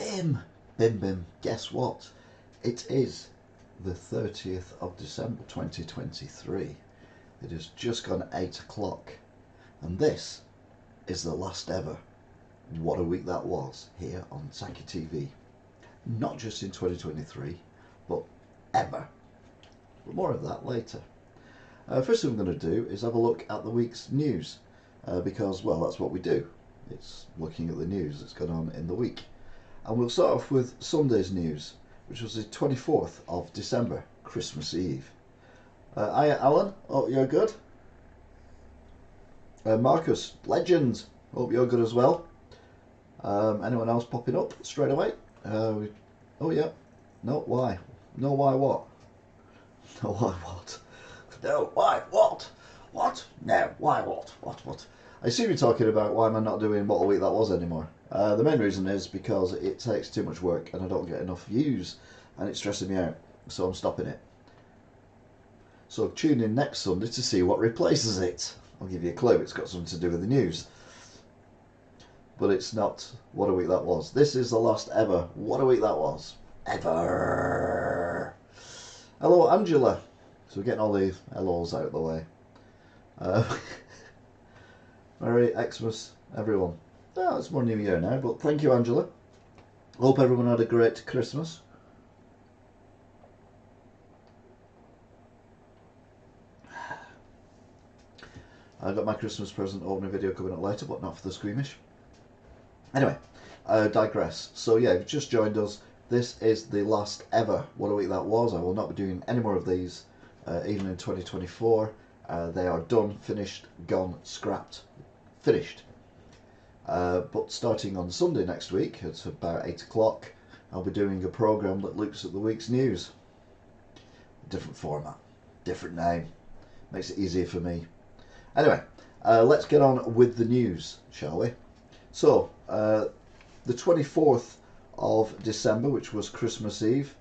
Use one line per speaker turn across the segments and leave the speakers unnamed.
bim, bim, bim. Guess what? It is the 30th of December 2023. It has just gone 8 o'clock. And this is the last ever What a Week That Was here on Taki TV. Not just in 2023, but ever. But more of that later. First thing I'm going to do is have a look at the week's news. Because, well, that's what we do. It's looking at the news that's gone on in the week. And we'll start off with Sunday's news, which was the 24th of December, Christmas Eve. Hiya, Alan. Hope you're good. Marcus, legend. Hope you're good as well. Anyone else popping up straight away? Oh, yeah. No, why? No, why what? No, why what? No, why what? What? No, why what? What? I assume you're talking about why am I not doing What a Week That Was anymore. The main reason is because it takes too much work and I don't get enough views and it's stressing me out, so I'm stopping it. So tune in next Sunday to see what replaces it. I'll give you a clue, it's got something to do with the news. But it's not What a Week That Was. This is the last ever What a Week That Was. Ever. Hello, Angela. So we're getting all the hellos out of the way. Merry Xmas, everyone. Oh, it's more New Year now, but thank you, Angela. Hope everyone had a great Christmas. I've got my Christmas present opening video coming up later, but not for the squeamish. Anyway, I digress. So yeah, if you've just joined us, this is the last ever What a Week That Was. I will not be doing any more of these, even in 2024. They are done, finished, gone, scrapped, finished. But starting on Sunday next week, it's about 8 o'clock, I'll be doing a programme that looks at the week's news. Different format, different name, makes it easier for me. Anyway, let's get on with the news, shall we? So, the 24th of December, which was Christmas Eve.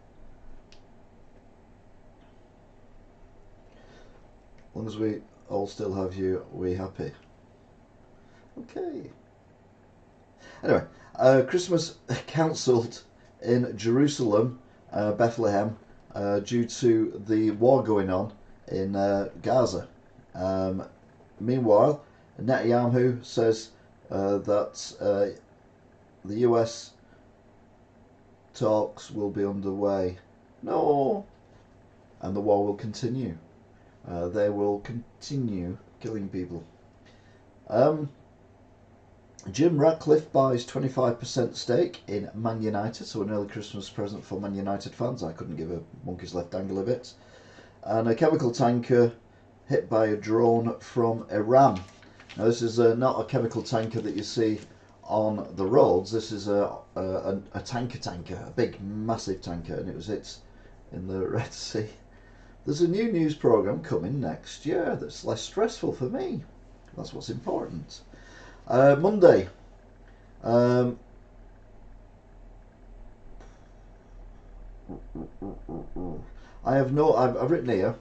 As long as we all still have you, we happy? Okay. Anyway, Christmas cancelled in Jerusalem, Bethlehem, due to the war going on in Gaza. Meanwhile, Netanyahu says that the US talks will be underway. No! And the war will continue. They will continue killing people. Jim Ratcliffe buys 25% stake in Man United, so an early Christmas present for Man United fans. I couldn't give a monkey's left angle of it. And a chemical tanker hit by a drone from Iran. Now this is not a chemical tanker that you see on the roads. This is a tanker, a big massive tanker, and it was hit in the Red Sea. There's a new news programme coming next year that's less stressful for me. That's what's important. Monday. I've written here.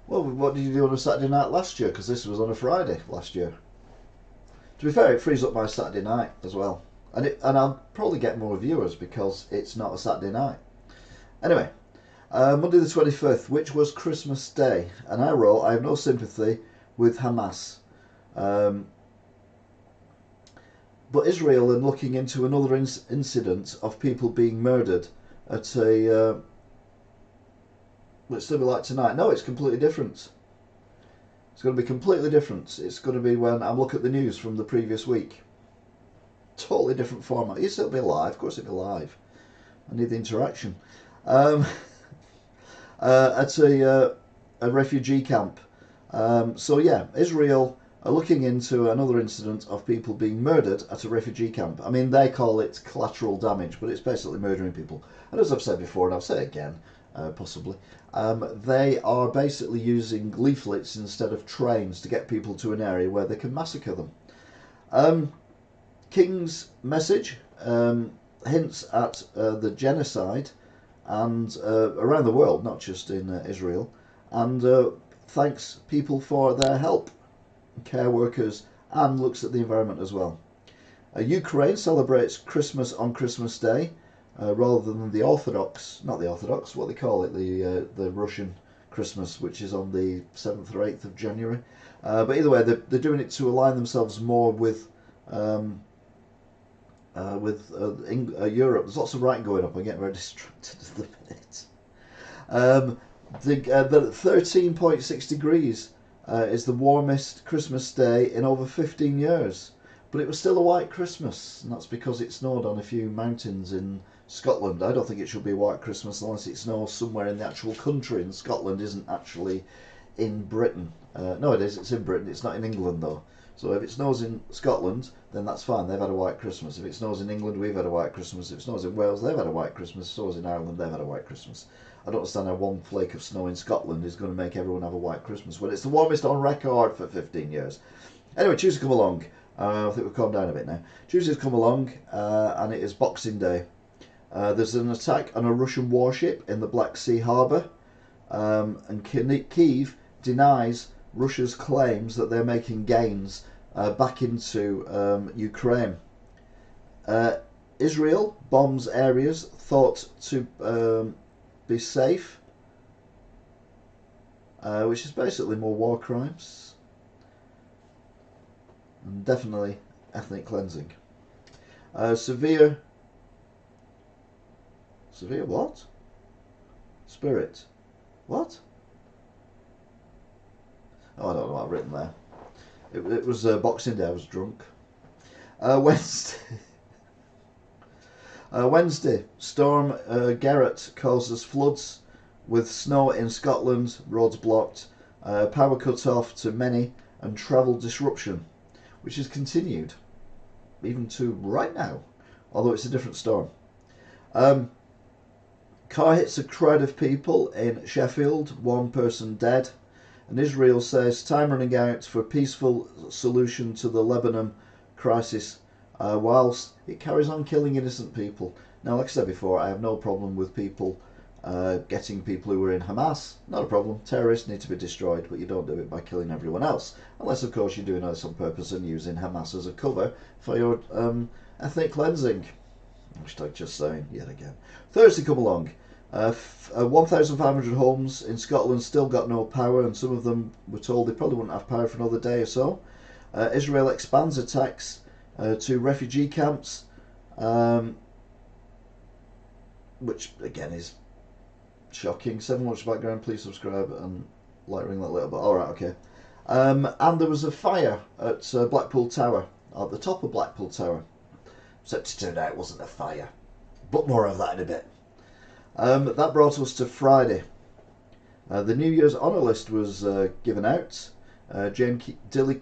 Well, what did you do on a Saturday night last year? Because this was on a Friday last year. To be fair, it frees up my Saturday night as well, and I'll probably get more viewers because it's not a Saturday night. Anyway, Monday the 25th, which was Christmas Day, and I wrote, I have no sympathy with Hamas. But Israel are looking into another incident of people being murdered at a let's do it like tonight. No, it's completely different. It's going to be completely different. It's going to be when I look at the news from the previous week. Totally different format. Yes, it'll be live. Of course it'll be live. I need the interaction. At a refugee camp. So yeah, Israel are looking into another incident of people being murdered at a refugee camp. I mean, they call it collateral damage, but it's basically murdering people. And as I've said before, and I'll say it again, possibly, they are basically using leaflets instead of trains to get people to an area where they can massacre them. King's message hints at the genocide and around the world, not just in Israel, and thanks people for their help, care workers, and looks at the environment as well. Ukraine celebrates Christmas on Christmas Day rather than the Orthodox, not the Orthodox, what they call it, the Russian Christmas, which is on the 7th or 8th of January. But either way, they're doing it to align themselves more with Europe. There's lots of writing going up. I'm getting very distracted at the minute. The 13.6 degrees is the warmest Christmas day in over 15 years. But it was still a white Christmas, and that's because it snowed on a few mountains in Scotland. I don't think it should be a white Christmas unless it snows somewhere in the actual country, and Scotland isn't actually in Britain. No, it is. It's in Britain. It's not in England, though. So if it snows in Scotland, then that's fine. They've had a white Christmas. If it snows in England, we've had a white Christmas. If it snows in Wales, they've had a white Christmas. If it snows in Ireland, they've had a white Christmas. I don't understand how one flake of snow in Scotland is going to make everyone have a white Christmas when it's the warmest on record for 15 years. Anyway, Tuesday come along. I think we've calmed down a bit now. Tuesday's come along, and it is Boxing Day. There's an attack on a Russian warship in the Black Sea harbour, and Kyiv denies Russia's claims that they're making gains back into Ukraine. Israel bombs areas thought to be safe, which is basically more war crimes and definitely ethnic cleansing. Severe what? Spirit. What? Oh, I don't know what I've written there. It was Boxing Day. I was drunk. Wednesday, Storm Gerrit causes floods with snow in Scotland, roads blocked, power cut off to many, and travel disruption, which has continued even to right now, although it's a different storm. Car hits a crowd of people in Sheffield, one person dead, and Israel says time running out for peaceful solution to the Lebanon crisis, whilst it carries on killing innocent people. Now, like I said before, I have no problem with people getting people who were in Hamas. Not a problem. Terrorists need to be destroyed, but you don't do it by killing everyone else. Unless, of course, you're doing this on purpose and using Hamas as a cover for your ethnic cleansing. Hashtag just saying, yet again. Thursday come along. 1,500 homes in Scotland still got no power, and some of them were told they probably wouldn't have power for another day or so. Israel expands attacks to refugee camps, which again is shocking. 7 watch background, please subscribe and like ring that little bit. Alright, okay. And there was a fire at Blackpool Tower, at the top of Blackpool Tower. Except it turned out it wasn't a fire. But more of that in a bit. That brought us to Friday. The New Year's honour list was given out. Jilly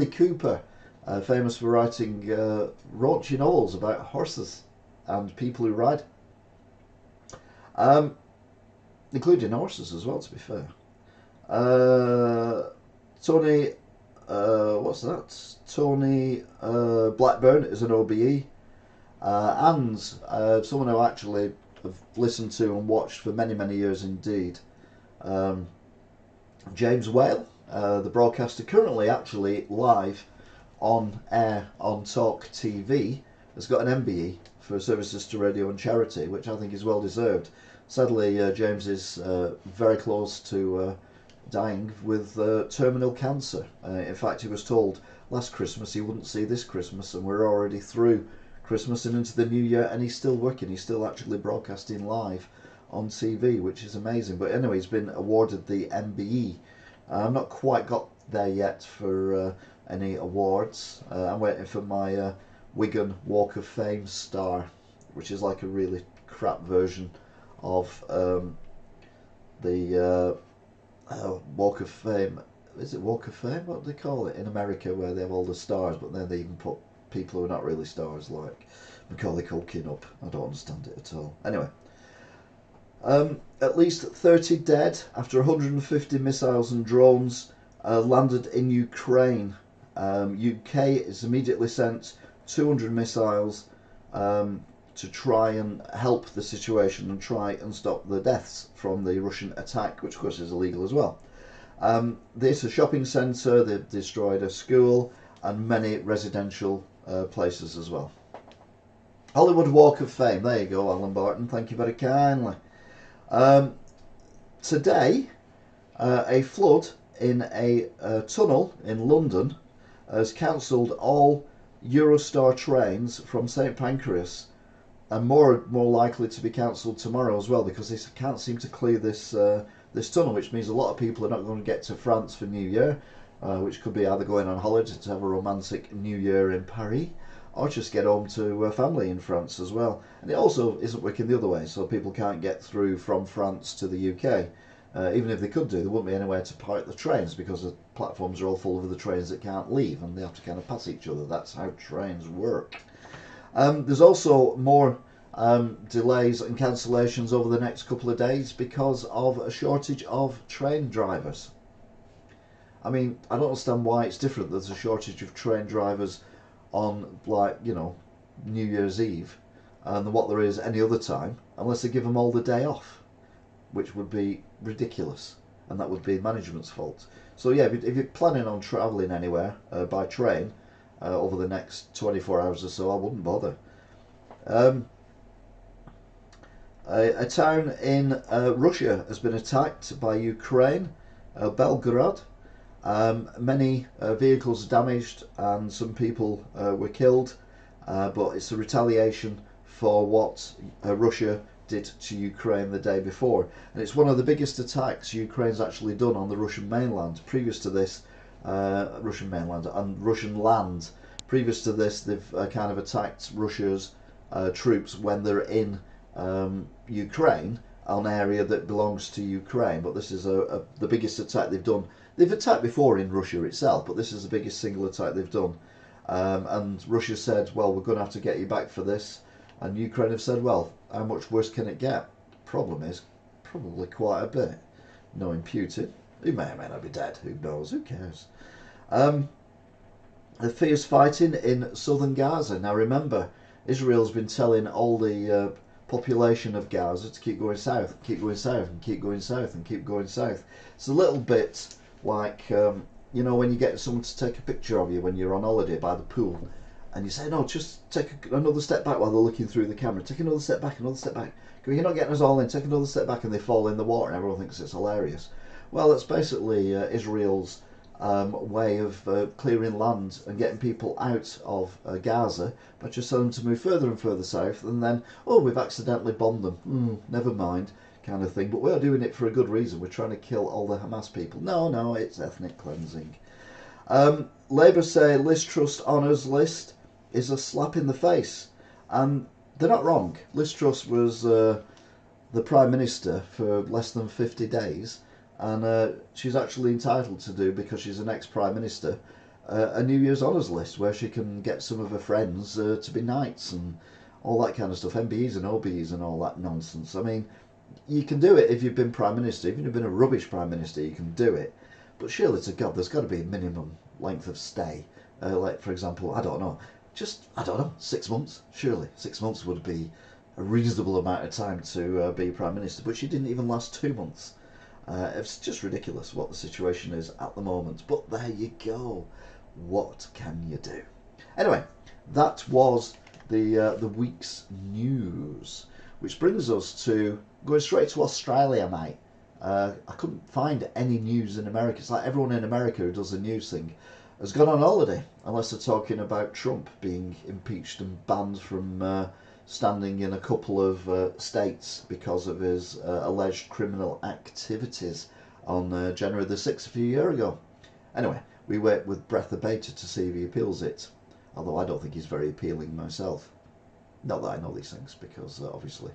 Cooper, famous for writing raunchy novels about horses and people who ride. Including horses as well, to be fair. Tony, what's that? Tony Blackburn is an OBE. And someone who actually have listened to and watched for many, many years indeed. James Whale, the broadcaster, currently actually live on air on Talk TV, has got an MBE for services to radio and charity, which I think is well deserved. Sadly, James is very close to dying with terminal cancer. In fact, he was told last Christmas he wouldn't see this Christmas, and we're already through Christmas and into the new year, and he's still working. He's still actually broadcasting live on TV, which is amazing. But anyway, he's been awarded the MBE. I've not quite got there yet for any awards. I'm waiting for my Wigan Walk of Fame star, which is like a really crap version of the Walk of Fame. Is it Walk of Fame? What do they call it in America, where they have all the stars, but then they even put people who are not really stars, like Macaulay Culkin up. I don't understand it at all. Anyway, at least 30 dead after 150 missiles and drones landed in Ukraine. UK has immediately sent 200 missiles to try and help the situation and try and stop the deaths from the Russian attack, which of course is illegal as well. This is a shopping centre. They've destroyed a school and many residential places as well. Hollywood Walk of Fame. There you go, Alan Barton. Thank you very kindly. Today, a flood in a tunnel in London has cancelled all Eurostar trains from St Pancras, and more likely to be cancelled tomorrow as well, because they can't seem to clear this this tunnel, which means a lot of people are not going to get to France for New Year, which could be either going on holiday to have a romantic New Year in Paris, or just get home to family in France as well. And it also isn't working the other way, so people can't get through from France to the UK. Even if they could do, there wouldn't be anywhere to park the trains, because the platforms are all full of the trains that can't leave, and they have to kind of pass each other. That's how trains work. There's also more delays and cancellations over the next couple of days because of a shortage of train drivers. I mean, I don't understand why it's different. There's a shortage of train drivers on, like, you know, New Year's Eve than what there is any other time, unless they give them all the day off, which would be ridiculous, and that would be management's fault. So yeah, if you're planning on travelling anywhere by train over the next 24 hours or so, I wouldn't bother. A town in Russia has been attacked by Ukraine, Belgorod. Many vehicles damaged and some people were killed, but it's a retaliation for what Russia did to Ukraine the day before, and it's one of the biggest attacks Ukraine's actually done on the Russian mainland. Previous to this, Russian mainland and Russian land. Previous to this, they've kind of attacked Russia's troops when they're in Ukraine, an area that belongs to Ukraine. But this is the biggest attack they've done. They've attacked before in Russia itself, but this is the biggest single attack they've done. And Russia said, well, we're going to have to get you back for this. And Ukraine have said, well, how much worse can it get? Problem is, probably quite a bit. Knowing Putin, he may or may not be dead. Who knows? Who cares? The fierce fighting in southern Gaza. Now remember, Israel's been telling all the population of Gaza to keep going south, keep going south, and keep going south, and keep going south. It's a little bit like, you know, when you get someone to take a picture of you when you're on holiday by the pool, and you say, no, just take another step back while they're looking through the camera. Take another step back, another step back. You're not getting us all in. Take another step back, and they fall in the water, and everyone thinks it's hilarious. Well, that's basically Israel's way of clearing land and getting people out of Gaza, but just telling them to move further and further south, and then, oh, we've accidentally bombed them. Never mind, kind of thing. But we're doing it for a good reason. We're trying to kill all the Hamas people. No, it's ethnic cleansing. Labour say Liz Truss honours list is a slap in the face, and they're not wrong. Liz Truss was the Prime Minister for less than 50 days, and she's actually entitled to do, because she's an ex-Prime Minister, a New Year's honours list where she can get some of her friends to be knights and all that kind of stuff, MBEs and OBEs and all that nonsense. I mean, you can do it if you've been Prime Minister. Even if you've been a rubbish Prime Minister, you can do it. But surely to God, there's got to be a minimum length of stay. Like, for example, I don't know, 6 months. Surely 6 months would be a reasonable amount of time to be Prime Minister. But she didn't even last 2 months. It's just ridiculous what the situation is at the moment. But there you go. What can you do? Anyway, that was the week's news, which brings us to going straight to Australia, mate. I couldn't find any news in America. It's like everyone in America who does the news thing has gone on holiday, unless they're talking about Trump being impeached and banned from standing in a couple of states because of his alleged criminal activities on January the 6th a few years ago. Anyway, we wait with breath of bated to see if he appeals it, although I don't think he's very appealing myself. Not that I know these things, because obviously...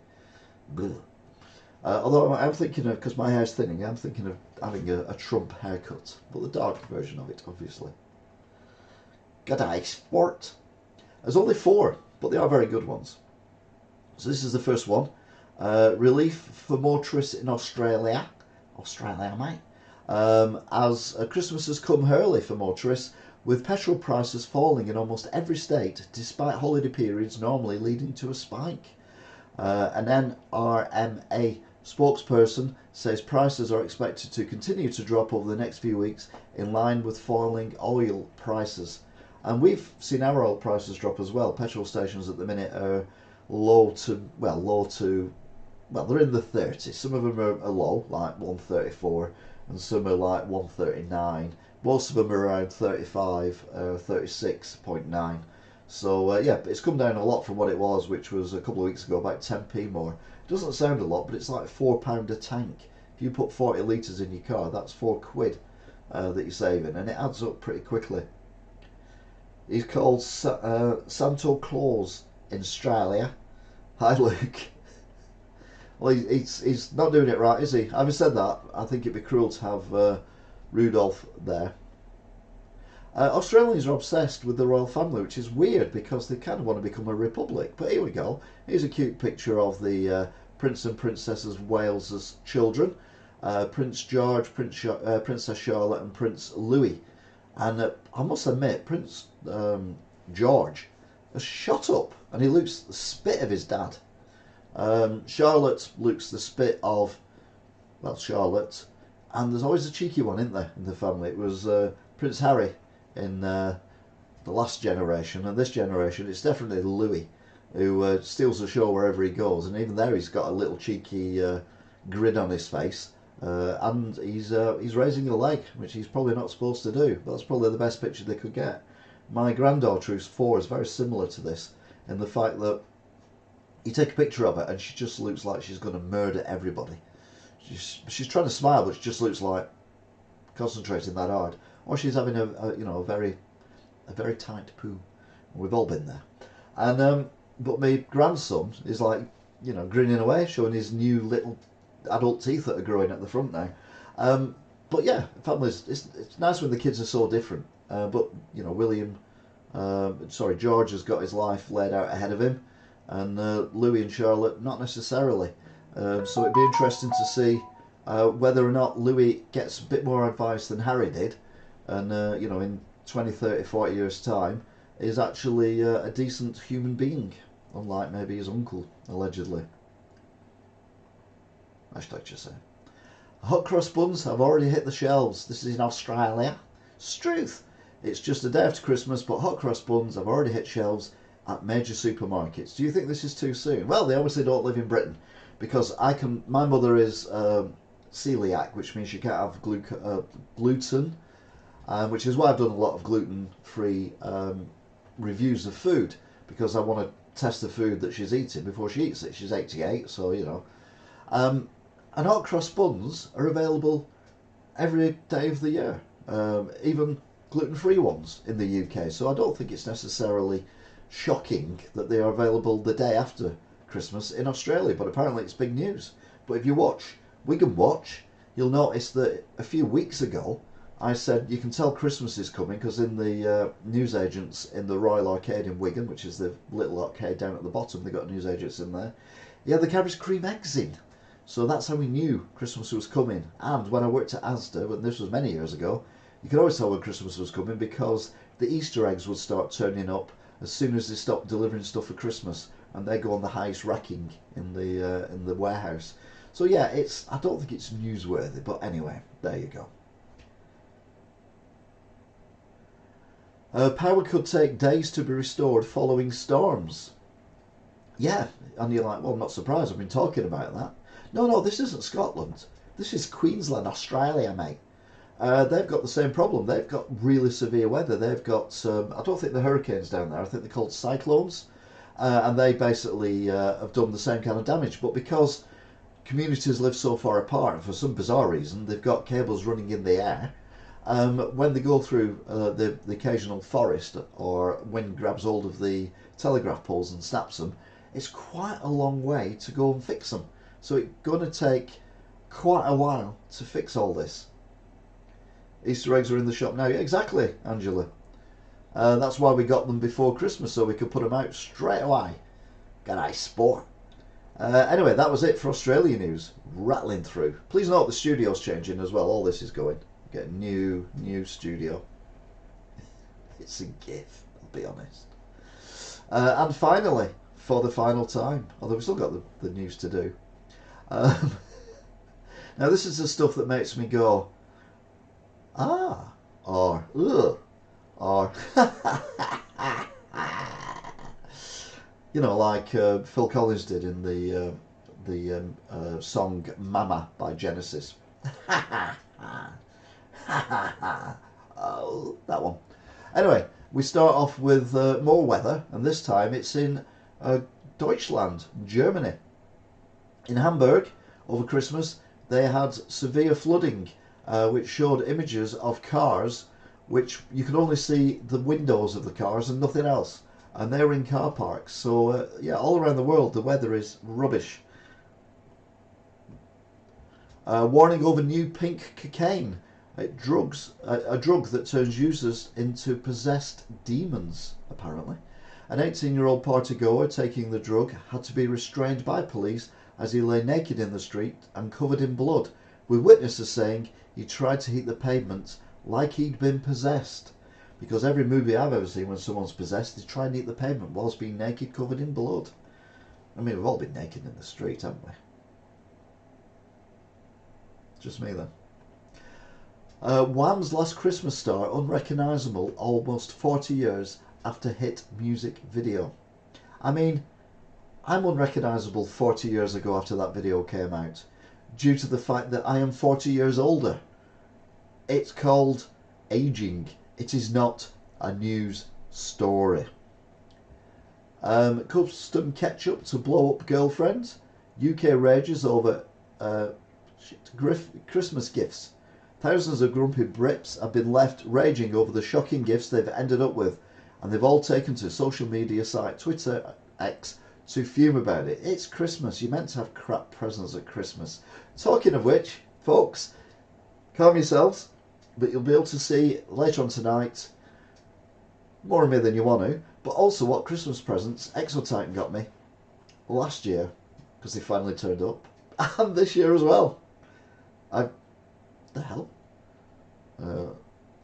although I'm thinking of, because my hair's thinning, I'm thinking of having a Trump haircut, but the dark version of it, obviously. G'day, sport. There's only 4, but they are very good ones. So this is the first one. Relief for motorists in Australia. Australia, mate. As Christmas has come early for motorists, with petrol prices falling in almost every state, despite holiday periods normally leading to a spike. An NRMA spokesperson says prices are expected to continue to drop over the next few weeks in line with falling oil prices. And we've seen our oil prices drop as well. Petrol stations at the minute are low to, they're in the 30s. Some of them are low, like 134, and some are like 139. Most of them are around 35, 36.9. So yeah, it's come down a lot from what it was, which was a couple of weeks ago, about 10p more. It doesn't sound a lot, but it's like £4 a tank. If you put 40 litres in your car, that's £4 that you're saving, and it adds up pretty quickly. He's called Santo Claus in Australia. Hi, Luke. Well, he's not doing it right, is he? Having said that, I think it'd be cruel to have Rudolph there. Australians are obsessed with the royal family, which is weird because they kind of want to become a republic. But here we go. Here's a cute picture of the Prince and Princess of Wales's children. Prince George, Princess Charlotte and Prince Louis. And I must admit, Prince George has shot up and he looks the spit of his dad. Charlotte looks the spit of, well, Charlotte. And there's always a cheeky one, isn't there, in the family? It was Prince Harry in the last generation, and this generation it's definitely Louis, who steals the show wherever he goes, and even there he's got a little cheeky grin on his face, and he's raising a leg, which he's probably not supposed to do. But that's probably the best picture they could get. My granddaughter, who's 4, is very similar to this in the fact that you take a picture of her and she just looks like she's going to murder everybody. She's trying to smile, but she just looks like concentrating that hard, or she's having a very tight poo. We've all been there. And but my grandson is like, grinning away, showing his new little adult teeth that are growing at the front now. But yeah, families, it's nice when the kids are so different. But George has got his life laid out ahead of him, and Louis and Charlotte not necessarily. So it'd be interesting to see whether or not Louis gets a bit more advice than Harry did, and in 20, 30, 40 years' time is actually a decent human being, unlike maybe his uncle, allegedly. Hashtag just say. Hot cross buns have already hit the shelves. This is in Australia. Struth. It's just a day after Christmas, but hot cross buns have already hit shelves at major supermarkets. Do you think this is too soon? Well, they obviously don't live in Britain, because my mother is celiac, which means she can't have gluten, which is why I've done a lot of gluten-free reviews of food, because I want to test the food that she's eating before she eats it. She's 88, so and hot cross buns are available every day of the year, even gluten-free ones in the UK. So I don't think it's necessarily shocking that they are available the day after Christmas in Australia, but apparently it's big news. But if you watch Wigan Watch, you'll notice that a few weeks ago I said you can tell Christmas is coming because in the newsagents in the Royal Arcade in Wigan, which is the little arcade down at the bottom, they've got newsagents in there, yeah, the Cadbury's cream eggs in. So that's how we knew Christmas was coming. And when I worked at Asda, but this was many years ago, you could always tell when Christmas was coming because the Easter eggs would start turning up as soon as they stopped delivering stuff for Christmas, and they go on the highest racking in the warehouse. So yeah, I don't think it's newsworthy, but anyway, there you go. Power could take days to be restored following storms. Yeah, and you're like, well, I'm not surprised, I've been talking about that. No, this isn't Scotland. This is Queensland, Australia, mate. They've got the same problem. They've got really severe weather. They've got, I don't think they're hurricanes down there, I think they're called cyclones. And they basically have done the same kind of damage. But because communities live so far apart, and for some bizarre reason, they've got cables running in the air, when they go through the occasional forest, or wind grabs hold of the telegraph poles and snaps them, it's quite a long way to go and fix them. So it's going to take quite a while to fix all this. Easter eggs are in the shop now. Yeah, exactly, Angela. That's why we got them before Christmas, so we could put them out straight away. Good eye sport. Anyway, that was it for Australia news. Rattling through. Please note the studio's changing as well. All this is going. Get a new studio. It's a GIF, I'll be honest. And finally, for the final time, although we've still got the news to do. Now this is the stuff that makes me go, ah, or ugh, are, you know, like Phil Collins did in the song "Mama" by Genesis. Oh, that one. Anyway, we start off with more weather, and this time it's in Deutschland, Germany. In Hamburg, over Christmas, they had severe flooding, which showed images of cars which you could only see the windows of the cars and nothing else. And they were in car parks. So, yeah, all around the world, the weather is rubbish. Warning over new pink cocaine. A drug that turns users into possessed demons, apparently. An 18-year-old partygoer taking the drug had to be restrained by police as he lay naked in the street and covered in blood, with witnesses saying he tried to heat the pavement like he'd been possessed. Because every movie I've ever seen when someone's possessed, they try and heat the pavement whilst being naked, covered in blood. I mean, we've all been naked in the street, haven't we? Just me then. Wham's Last Christmas star unrecognisable almost 40 years after hit music video. I mean, I'm unrecognisable 40 years ago after that video came out, due to the fact that I am 40 years older. It's called aging. It is not a news story. Custom ketchup to blow up girlfriends. UK rages over Christmas gifts. Thousands of grumpy Brits have been left raging over the shocking gifts they've ended up with, and they've all taken to social media site Twitter X to fume about it. It's Christmas. You're meant to have crap presents at Christmas. Talking of which, folks, calm yourselves, but you'll be able to see later on tonight more of me than you want to, but also what Christmas presents Exotitan got me last year, because they finally turned up, and this year as well. The hell?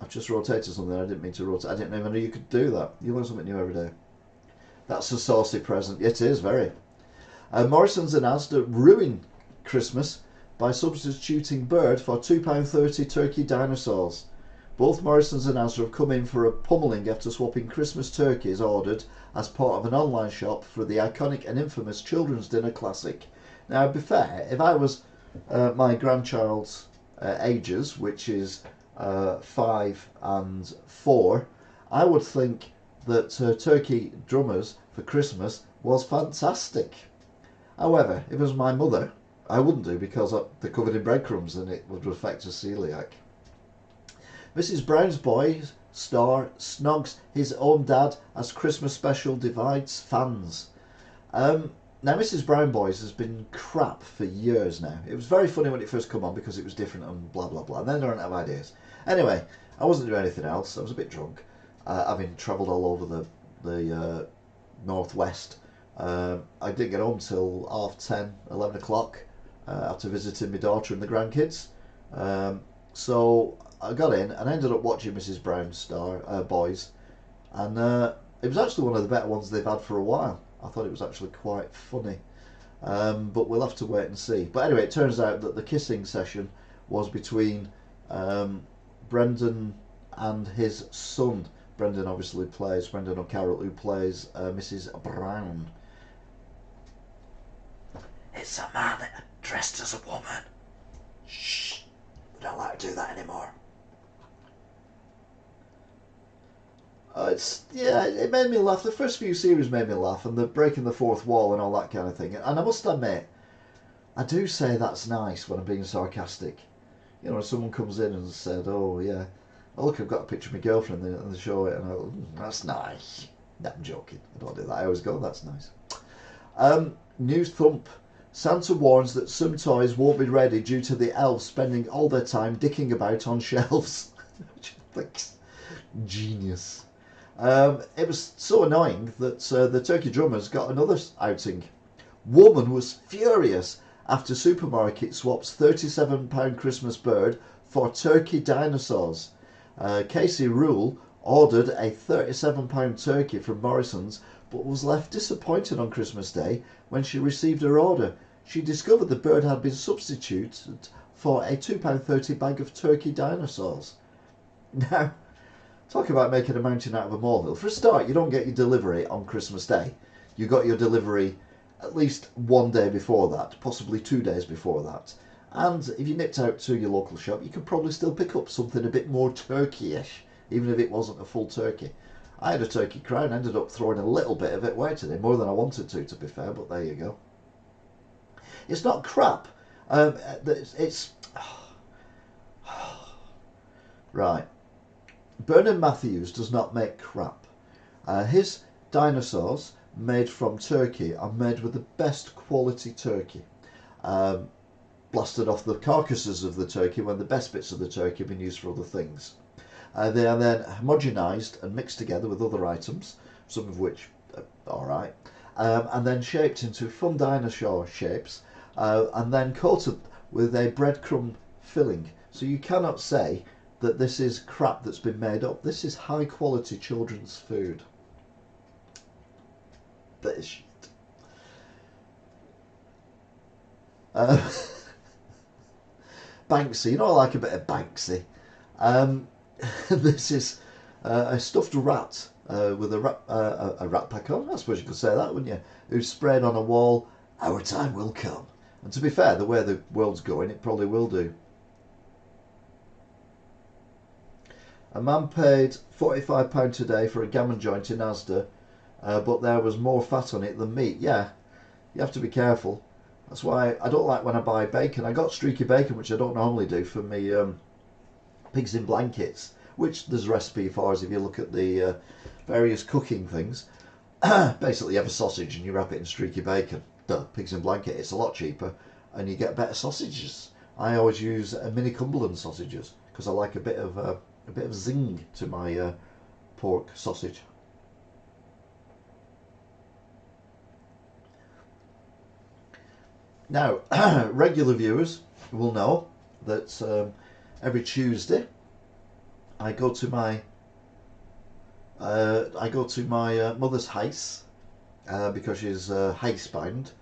I've just rotated something I didn't mean to rotate. I didn't even know you could do that. You learn something new every day. That's a saucy present. It is, very. Morrison's and Asda ruin Christmas by substituting bird for £2.30 turkey dinosaurs. Both Morrison's and Asda have come in for a pummelling after swapping Christmas turkeys ordered as part of an online shop for the iconic and infamous children's dinner classic. Now, to be fair, if I was my grandchild's ages, which is 5 and 4, I would think that turkey drummers for Christmas was fantastic. However, if it was my mother, I wouldn't do, because they're covered in breadcrumbs and it would affect a celiac. Mrs. Brown's Boy star snogs his own dad as Christmas special divides fans. Now, Mrs. Brown Boys has been crap for years now. It was very funny when it first came on because it was different and blah blah blah, and then I don't have ideas. Anyway, I wasn't doing anything else. I was a bit drunk, having travelled all over the northwest. I didn't get home till 10:30, 11 o'clock after visiting my daughter and the grandkids. So I got in and I ended up watching Mrs. Brown's Boys, and it was actually one of the better ones they've had for a while. I thought it was actually quite funny, but we'll have to wait and see. But anyway, it turns out that the kissing session was between Brendan and his son. Brendan O'Carroll, who plays Mrs. Brown. It's a man dressed as a woman. Shh, we don't like to do that anymore. It made me laugh. The first few series made me laugh, and the breaking the fourth wall and all that kind of thing. And I must admit, I do say that's nice when I'm being sarcastic. You know, if someone comes in and said, "Oh yeah, oh, look, I've got a picture of my girlfriend," and they show it, and I go, "That's nice." No, I'm joking. I don't do that. I always go, "That's nice." News thump. Santa warns that some toys won't be ready due to the elves spending all their time dicking about on shelves. Genius. It was so annoying that the Turkey Drummers got another outing. Woman was furious after supermarket swaps £37 Christmas bird for turkey dinosaurs. Casey Rule ordered a £37 turkey from Morrison's, but was left disappointed on Christmas Day when she received her order. She discovered the bird had been substituted for a £2.30 bag of turkey dinosaurs. Now, Talk about making a mountain out of a molehill. For a start, you don't get your delivery on Christmas Day. You got your delivery at least one day before that, possibly 2 days before that. And if you nipped out to your local shop, you could probably still pick up something a bit more turkey-ish, even if it wasn't a full turkey. I had a turkey crown, ended up throwing a little bit of it away today, more than I wanted to be fair, but there you go. It's not crap. It's right. Bernard Matthews does not make crap. His dinosaurs made from turkey are made with the best quality turkey. Blasted off the carcasses of the turkey when the best bits of the turkey have been used for other things. They are then homogenised and mixed together with other items, some of which are alright, and then shaped into fun dinosaur shapes, and then coated with a breadcrumb filling. So you cannot say that this is crap that's been made up. This is high quality children's food. That is shit. Banksy, you know, I like a bit of Banksy. This is a stuffed rat with a rat pack on, I suppose you could say that, wouldn't you? Who's sprayed on a wall, "Our time will come." And to be fair, the way the world's going, it probably will do. A man paid £45 today for a gammon joint in Asda, but there was more fat on it than meat. Yeah, you have to be careful. That's why I don't like when I buy bacon. I got streaky bacon, which I don't normally do, for me pigs in blankets, which there's a recipe for us if you look at the various cooking things. Basically, you have a sausage and you wrap it in streaky bacon. Duh, pigs in blanket. It's a lot cheaper, and you get better sausages. I always use mini Cumberland sausages because I like a bit of zing to my pork sausage. Now, regular viewers will know that every Tuesday I go to my mother's house because she's house bound,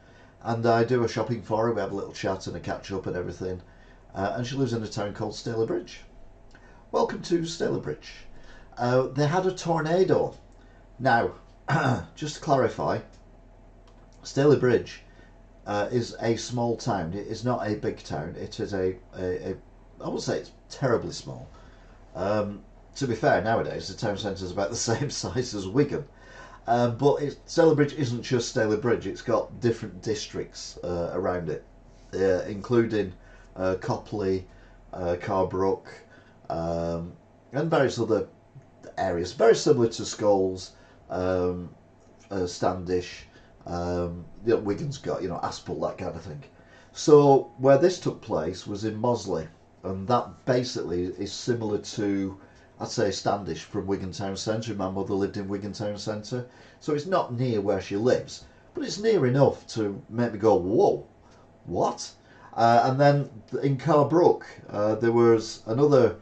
and I do a shopping for her. We have a little chat and a catch up and everything, and she lives in a town called Stalybridge. Welcome to Stalybridge. They had a tornado. Now, just to clarify, Stalybridge is a small town. It is not a big town. It is I would say it's terribly small. To be fair, nowadays the town centre is about the same size as Wigan. But Stalybridge isn't just Stalybridge. It's got different districts around it, including Copley, Carbrook, and various other areas. Very similar to Scholes, Standish. Wigan's got, Aspel, that kind of thing. So where this took place was in Mosley, and that basically is similar to, I'd say, Standish from Wigan Town Centre. My mother lived in Wigan Town Centre, so it's not near where she lives, but it's near enough to make me go, whoa, what? And then in Carbrook, there was another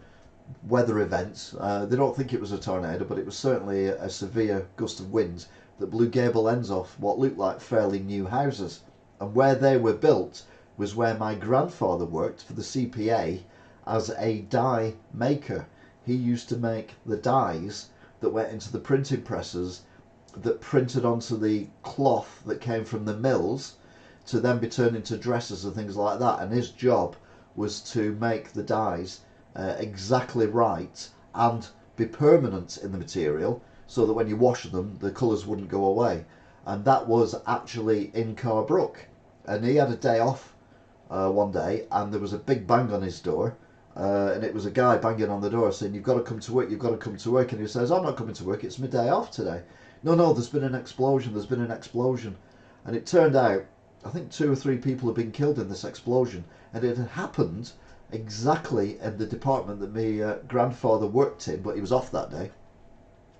weather event. They don't think it was a tornado, but it was certainly a severe gust of wind that blew gable ends off what looked like fairly new houses. And where they were built was where my grandfather worked for the CPA as a die maker. He used to make the dies that went into the printing presses that printed onto the cloth that came from the mills to then be turned into dresses and things like that. And his job was to make the dies exactly right and be permanent in the material, so that when you wash them, the colours wouldn't go away. And that was actually in Carbrook. And he had a day off one day, and there was a big bang on his door, and it was a guy banging on the door saying, "You've got to come to work, you've got to come to work." And he says, "I'm not coming to work, it's my day off today." No, there's been an explosion, there's been an explosion. And it turned out, I think 2 or 3 people had been killed in this explosion, and it had happened exactly in the department that my grandfather worked in, but he was off that day.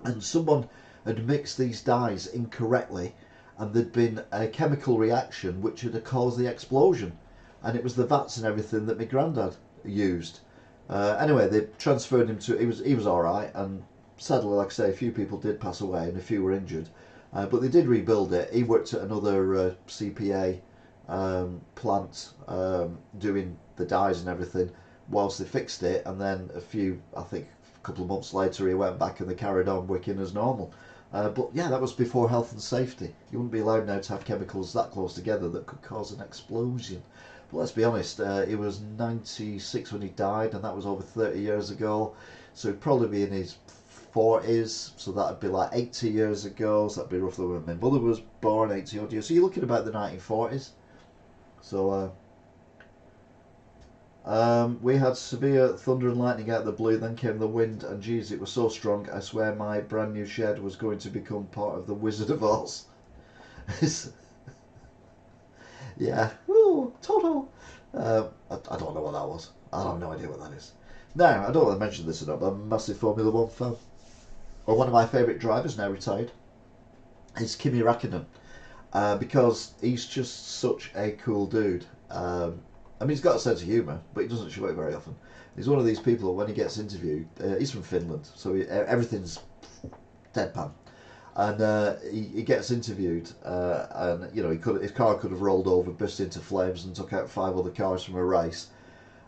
And someone had mixed these dyes incorrectly, and there'd been a chemical reaction which had caused the explosion, and it was the vats and everything that my granddad used. Anyway, they transferred him to, he was all right, and sadly, like I say, a few people did pass away and a few were injured, but they did rebuild it. He worked at another CPA plant doing the dyes and everything whilst they fixed it, and then a few, I think A couple of months later, he went back and they carried on working as normal. But yeah, that was before health and safety. You wouldn't be allowed now to have chemicals that close together that could cause an explosion. But let's be honest, he was 96 when he died, and that was over 30 years ago. So he'd probably be in his 40s, so that'd be like 80 years ago. So that'd be roughly when my mother was born, 80 odd years. So you're looking about the 1940s. So we had severe thunder and lightning out of the blue, then came the wind, and geez, it was so strong, I swear my brand new shed was going to become part of the Wizard of Oz. Yeah, ooh, Toto. I don't know what that was. I have no idea what that is. Now, I don't want to mention this or not, but I'm a massive Formula 1 fan. Well, one of my favourite drivers, now retired, is Kimi Räikkönen. Because he's just such a cool dude. I mean, he's got a sense of humour, but he doesn't show it very often. He's one of these people, when he gets interviewed, he's from Finland, so everything's deadpan. And he gets interviewed, and you know, his car could have rolled over, burst into flames, and took out 5 other cars from a race.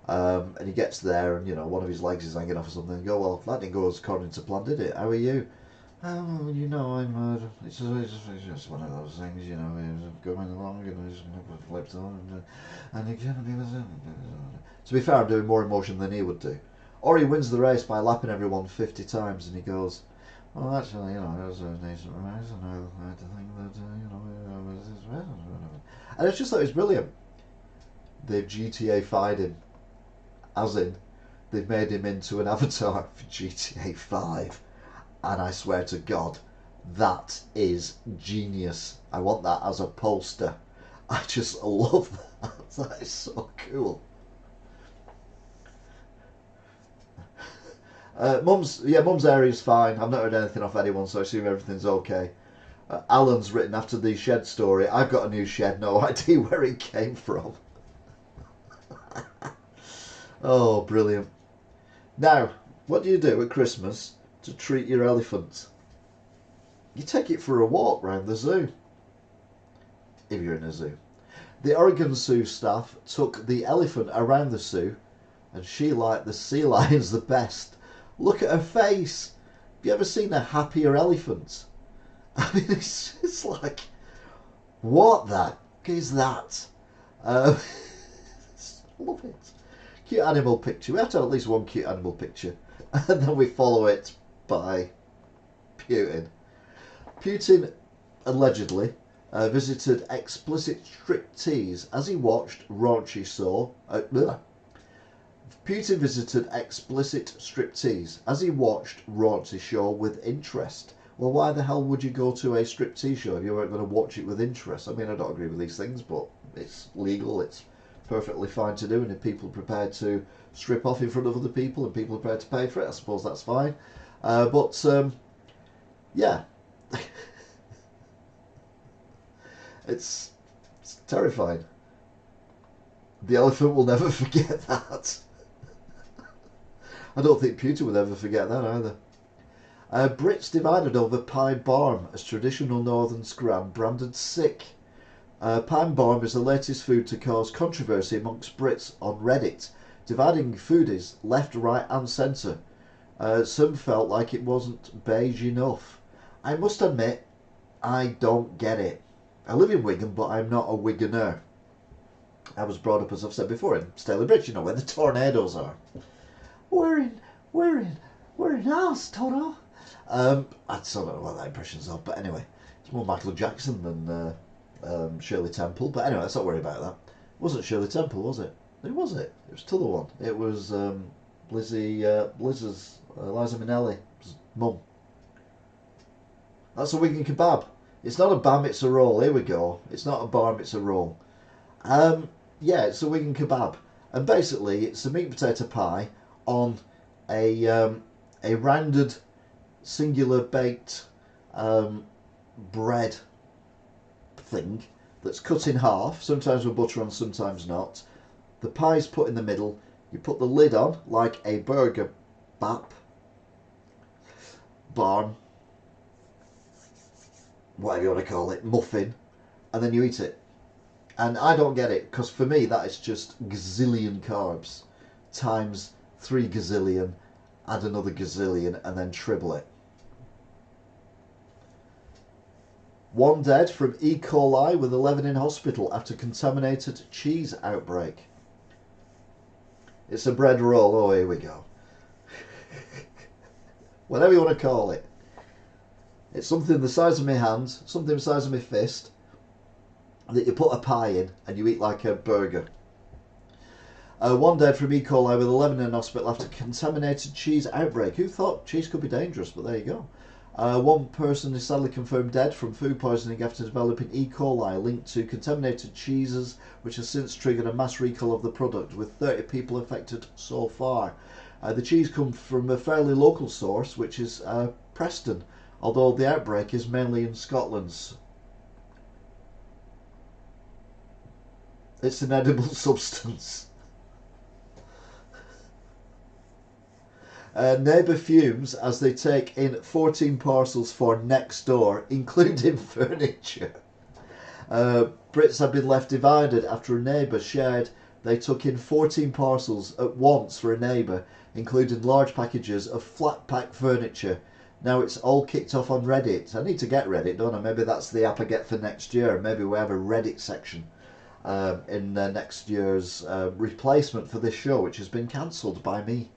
And he gets there, and you know, one of his legs is hanging off or something. And go, well, that didn't go as according to plan, did it? How are you? Oh, you know, I'm. It's just one of those things, you know. Going along, you know, just flipped on, and again. To be fair, I'm doing more emotion than he would do. Or he wins the race by lapping everyone 50 times, and he goes, well, actually, you know, it was a decent race, and I had to think that, you know, it was this race. And it's just that it's brilliant. They've GTA-fied him, as in, they've made him into an avatar for GTA 5. And I swear to God, that is genius. I want that as a poster. I just love that. That is so cool. Mum's area's fine. I've not heard anything off anyone, so I assume everything's okay. Alan's written after the shed story. I've got a new shed, no idea where it came from. Oh, brilliant. Now, what do you do at Christmas to treat your elephant? You take it for a walk round the zoo. If you're in a zoo. The Oregon Zoo staff took the elephant around the zoo, and she liked the sea lions the best. Look at her face. Have you ever seen a happier elephant? I mean, it's just like, what the heck is that? Love it. Cute animal picture. We have to have at least one cute animal picture. And then we follow it by Putin. Putin allegedly visited explicit striptease as he watched raunchy show. Putin visited explicit striptease as he watched raunchy show with interest. Well, why the hell would you go to a striptease show if you weren't going to watch it with interest? I mean, I don't agree with these things, but it's legal. It's perfectly fine to do, and if people are prepared to strip off in front of other people and people are prepared to pay for it, I suppose that's fine. Yeah. It's terrifying. The elephant will never forget that. I don't think Putin would ever forget that either. Brits divided over pie barm as traditional northern scram branded sick. Pine barm is the latest food to cause controversy amongst Brits on Reddit, dividing foodies left, right and centre. Some felt like it wasn't beige enough. I must admit, I don't get it. I live in Wigan, but I'm not a Wiganer. I was brought up, as I've said before, in Staley Bridge, you know, where the tornadoes are. We're in ours, Toto. I still don't know what that impression's of, but anyway, it's more Michael Jackson than Shirley Temple. But anyway, let's not worry about that. It wasn't Shirley Temple, was it? Who was it? It was t'other one. It was Liz's Liza Minnelli's mum. That's a Wigan kebab. It's not a bam, it's a roll. Here we go. It's not a barm, it's a roll. Yeah, it's a Wigan kebab, and basically it's a meat and potato pie on a rounded, singular baked bread thing that's cut in half, sometimes with butter on, sometimes not. The pie's put in the middle. You put the lid on like a burger bap, barn, whatever you want to call it, muffin, and then you eat it. And I don't get it, because for me that is just gazillion carbs times 3 gazillion, add another gazillion, and then triple it. One dead from E. coli with 11 in hospital after contaminated cheese outbreak. It's a bread roll. Oh, here we go. Whatever you want to call it. It's something the size of my hand, something the size of my fist, that you put a pie in and you eat like a burger. One dead from E. coli with 11 in hospital after contaminated cheese outbreak. Who thought cheese could be dangerous? But there you go. One person is sadly confirmed dead from food poisoning after developing E. coli linked to contaminated cheeses, which has since triggered a mass recall of the product, with 30 people affected so far. The cheese comes from a fairly local source, which is Preston, although the outbreak is mainly in Scotland. It's an edible substance. Neighbour fumes as they take in 14 parcels for next door, including furniture. Brits have been left divided after a neighbour shared they took in 14 parcels at once for a neighbour, including large packages of flat pack furniture. Now it's all kicked off on Reddit. I need to get Reddit, don't I? Maybe that's the app I get for next year. Maybe we have a Reddit section in next year's replacement for this show, which has been cancelled by me.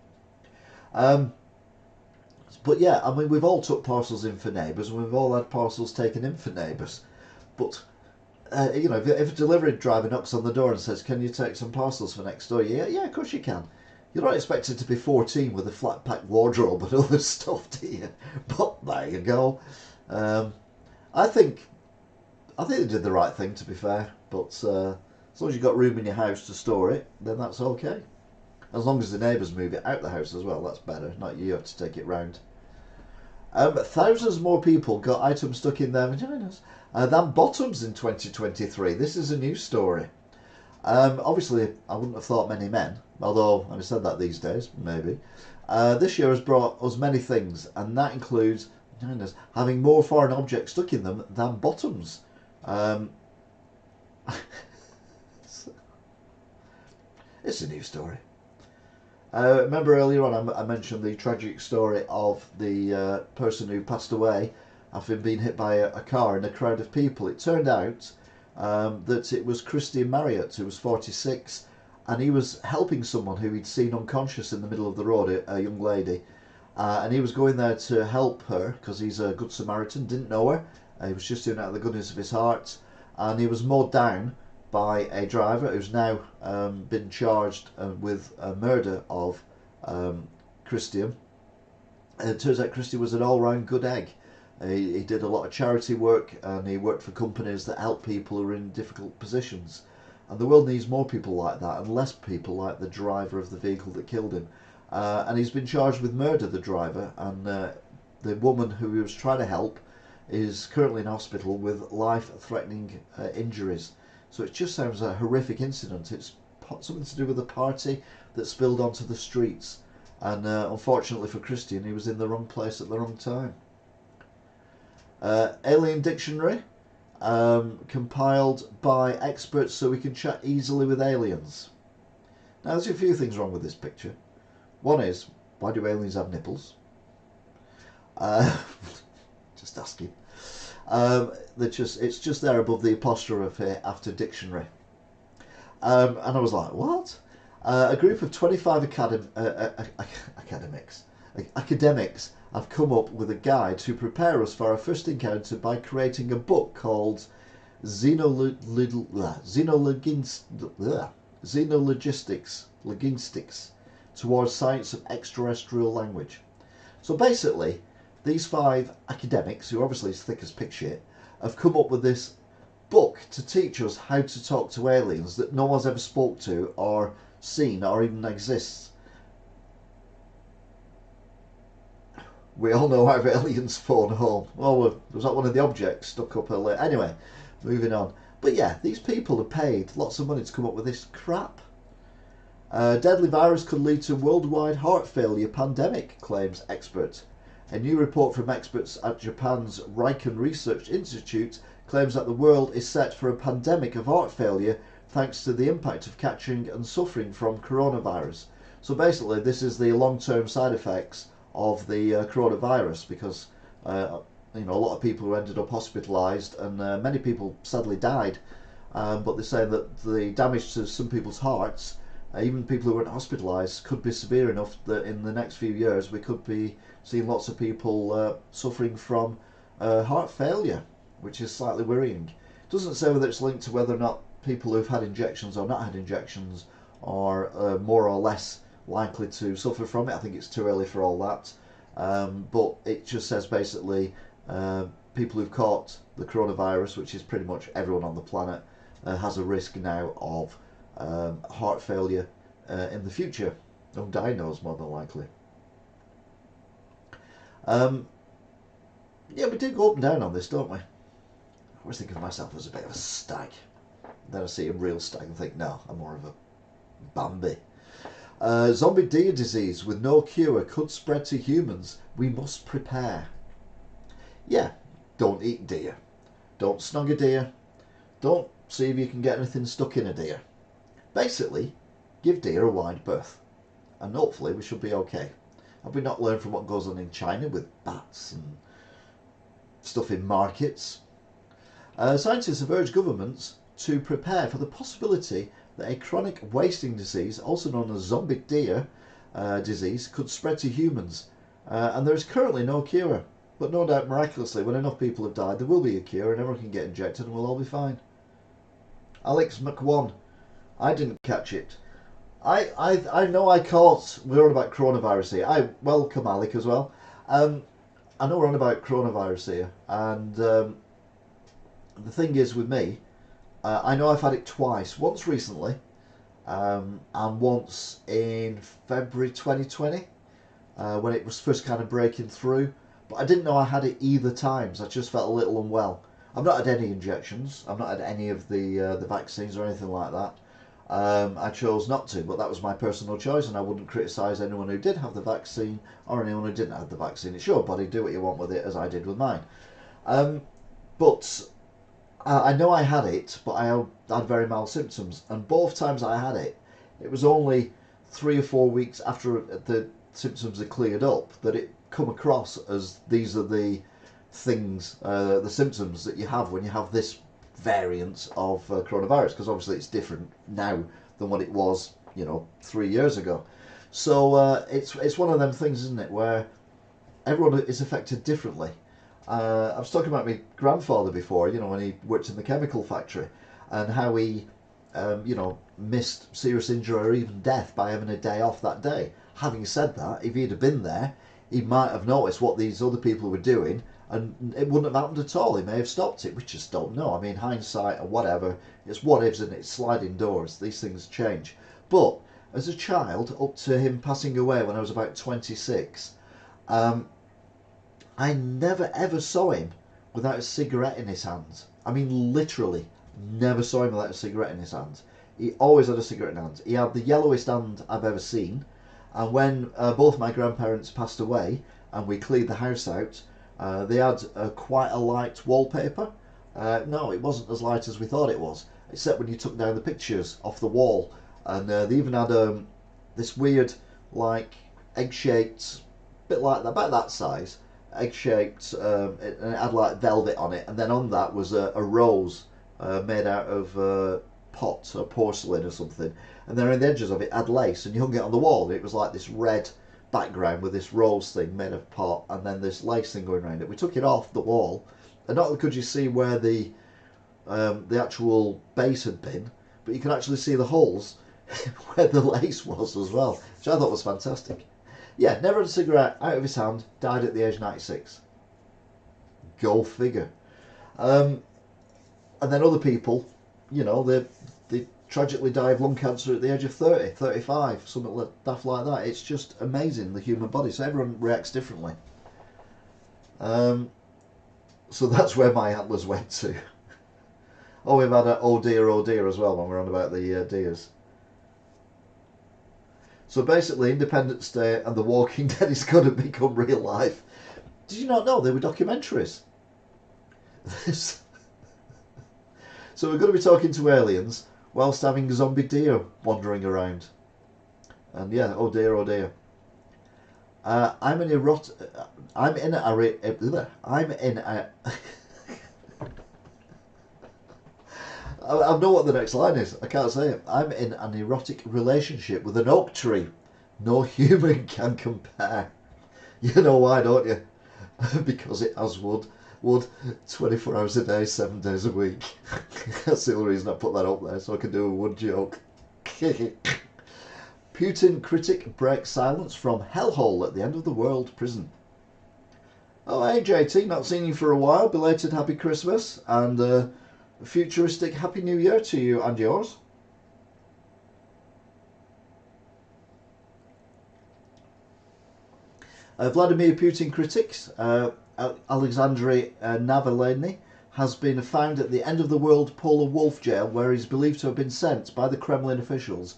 But yeah, I mean, we've all took parcels in for neighbours, and we've all had parcels taken in for neighbours. But you know, if a delivery driver knocks on the door and says, "Can you take some parcels for next door?" Yeah, of course you can. You're not expected to be 14 with a flat pack wardrobe and other stuff, do you? But there you go. I think they did the right thing, to be fair. But as long as you've got room in your house to store it, then that's okay. As long as the neighbours move it out the house as well, that's better. Not you have to take it round. Thousands more people got items stuck in their vaginas than bottoms in 2023. This is a news story. Obviously, I wouldn't have thought many men, although I've said that these days, maybe. This year has brought us many things, and that includes having more foreign objects stuck in them than bottoms. It's a news story. Remember earlier on I mentioned the tragic story of the person who passed away after being hit by a car in a crowd of people. It turned out that it was Christian Marriott, who was 46, and he was helping someone who he'd seen unconscious in the middle of the road, a young lady, and he was going there to help her because he's a good Samaritan, didn't know her, he was just doing it out of the goodness of his heart, and he was mowed down by a driver who's now been charged with murder of Christian. And it turns out Christian was an all-round good egg. He did a lot of charity work, and he worked for companies that help people who are in difficult positions. And the world needs more people like that, and less people like the driver of the vehicle that killed him. And he's been charged with murder, the driver, and the woman who he was trying to help is currently in hospital with life-threatening injuries. So it just sounds a horrific incident. It's something to do with a party that spilled onto the streets. And unfortunately for Christian, he was in the wrong place at the wrong time. Alien Dictionary, compiled by experts so we can chat easily with aliens. Now there's a few things wrong with this picture. One is, why do aliens have nipples? Just asking. It's just there above the apostrophe after dictionary. And I was like, what? A group of 25 academics have come up with a guide to prepare us for our first encounter by creating a book called Xenologistics towards science of extraterrestrial language. So basically, these 5 academics, who are obviously as thick as pig shit, have come up with this book to teach us how to talk to aliens that no one's ever spoke to or seen or even exists. We all know how aliens phone home. Well, was that one of the objects stuck up her leg? Anyway, moving on. But yeah, these people have paid lots of money to come up with this crap. Deadly virus could lead to worldwide heart failure pandemic, claims expert. A new report from experts at Japan's Riken Research Institute claims that the world is set for a pandemic of heart failure thanks to the impact of catching and suffering from coronavirus. So basically, this is the long-term side effects of the coronavirus, because you know, a lot of people who ended up hospitalised, and many people sadly died. But they say that the damage to some people's hearts, even people who weren't hospitalised, could be severe enough that in the next few years we could be seeing lots of people suffering from heart failure, which is slightly worrying. It doesn't say whether it's linked to whether or not people who've had injections or not had injections are more or less likely to suffer from it. I think it's too early for all that. But it just says basically people who've caught the coronavirus, which is pretty much everyone on the planet, has a risk now of heart failure in the future. Undiagnosed, more than likely. Yeah, we do go up and down on this, don't we? I always think of myself as a bit of a stag. Then I see a real stag and think, no, I'm more of a Bambi. Zombie deer disease with no cure could spread to humans. We must prepare. Yeah, don't eat deer. Don't snog a deer. Don't see if you can get anything stuck in a deer. Basically, give deer a wide berth. And hopefully we should be okay. Have we not learned from what goes on in China with bats and stuff in markets? Scientists have urged governments to prepare for the possibility that a chronic wasting disease, also known as zombie deer disease, could spread to humans. And there is currently no cure. But no doubt, miraculously, when enough people have died, there will be a cure and everyone can get injected and we'll all be fine. Alex McOne, I didn't catch it. I know I caught, we're on about coronavirus here. I welcome Alec as well. I know we're on about coronavirus here, and the thing is with me, I know I've had it twice. Once recently, and once in February 2020, when it was first kind of breaking through. But I didn't know I had it either times. I just felt a little unwell. I've not had any injections. I've not had any of the vaccines or anything like that. I chose not to, but that was my personal choice, and I wouldn't criticise anyone who did have the vaccine or anyone who didn't have the vaccine. It's your body, do what you want with it, as I did with mine. But I know I had it, but I had very mild symptoms, and both times I had it, it was only 3 or 4 weeks after the symptoms had cleared up that it come across as these are the things, the symptoms that you have when you have this variant of coronavirus, because obviously it's different now than what it was, you know, 3 years ago. So it's one of them things, isn't it, where everyone is affected differently. I was talking about my grandfather before, you know, when he worked in the chemical factory, and how he, you know, missed serious injury or even death by having a day off that day. Having said that, if he'd have been there, he might have noticed what these other people were doing, and it wouldn't have happened at all. He may have stopped it. We just don't know. I mean, hindsight or whatever, it's what ifs and it's sliding doors. These things change. But as a child, up to him passing away when I was about 26, I never ever saw him without a cigarette in his hands. I mean, literally, never saw him without a cigarette in his hands. He always had a cigarette in his hands. He had the yellowest hand I've ever seen. And when both my grandparents passed away and we cleared the house out, they had quite a light wallpaper. No, it wasn't as light as we thought it was, except when you took down the pictures off the wall. And they even had this weird, like, egg-shaped, bit like that, about that size, egg-shaped, and it had like velvet on it. And then on that was a rose made out of pot or porcelain or something. And then on the edges of it had lace, and you hung it on the wall. And it was like this red background with this rose thing made of pot, and then this lace thing going around it. We took it off the wall, and not only could you see where the actual base had been, but you could actually see the holes where the lace was as well, which I thought was fantastic. Yeah, never had a cigarette out of his hand, died at the age of 96. Go figure. And then other people, you know, they tragically die of lung cancer at the age of 30, 35, something like that. It's just amazing, the human body. So everyone reacts differently. So that's where my antlers went to. Oh, we've had a oh dear as well when we're on about the deers. So basically, Independence Day and The Walking Dead is going to become real life. Did you not know they were documentaries? So we're going to be talking to aliens whilst having zombie deer wandering around. And yeah, oh dear, oh dear. I'm in a I'm in a I'm in a I know what the next line is. I can't say it. I'm in an erotic relationship with an oak tree. No human can compare. You know why, don't you? Because it has wood. Wood 24 hours a day, 7 days a week. That's the only reason I put that up there, so I can do a wood joke. Putin critic breaks silence from hellhole at the end of the world prison. Oh, hey JT, not seen you for a while. Belated Happy Christmas and futuristic Happy New Year to you and yours. Vladimir Putin critics Alexandry Navalny has been found at the end of the world polar wolf jail, where he's believed to have been sent by the Kremlin officials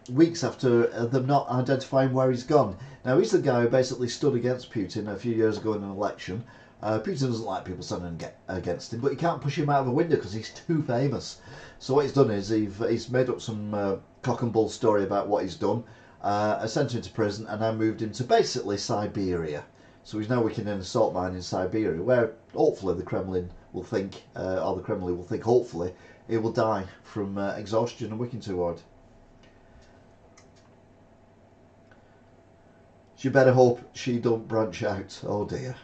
weeks after them not identifying where he's gone. Now, he's the guy who basically stood against Putin a few years ago in an election. Putin doesn't like people standing against him, but he can't push him out of a window because he's too famous. So what he's done is he's made up some cock and bull story about what he's done, sent him to prison, and then moved him to basically Siberia. So he's now working in an assault mine in Siberia, where hopefully the Kremlin will think, hopefully, he will die from exhaustion and working too hard. You better hope she don't branch out. Oh dear.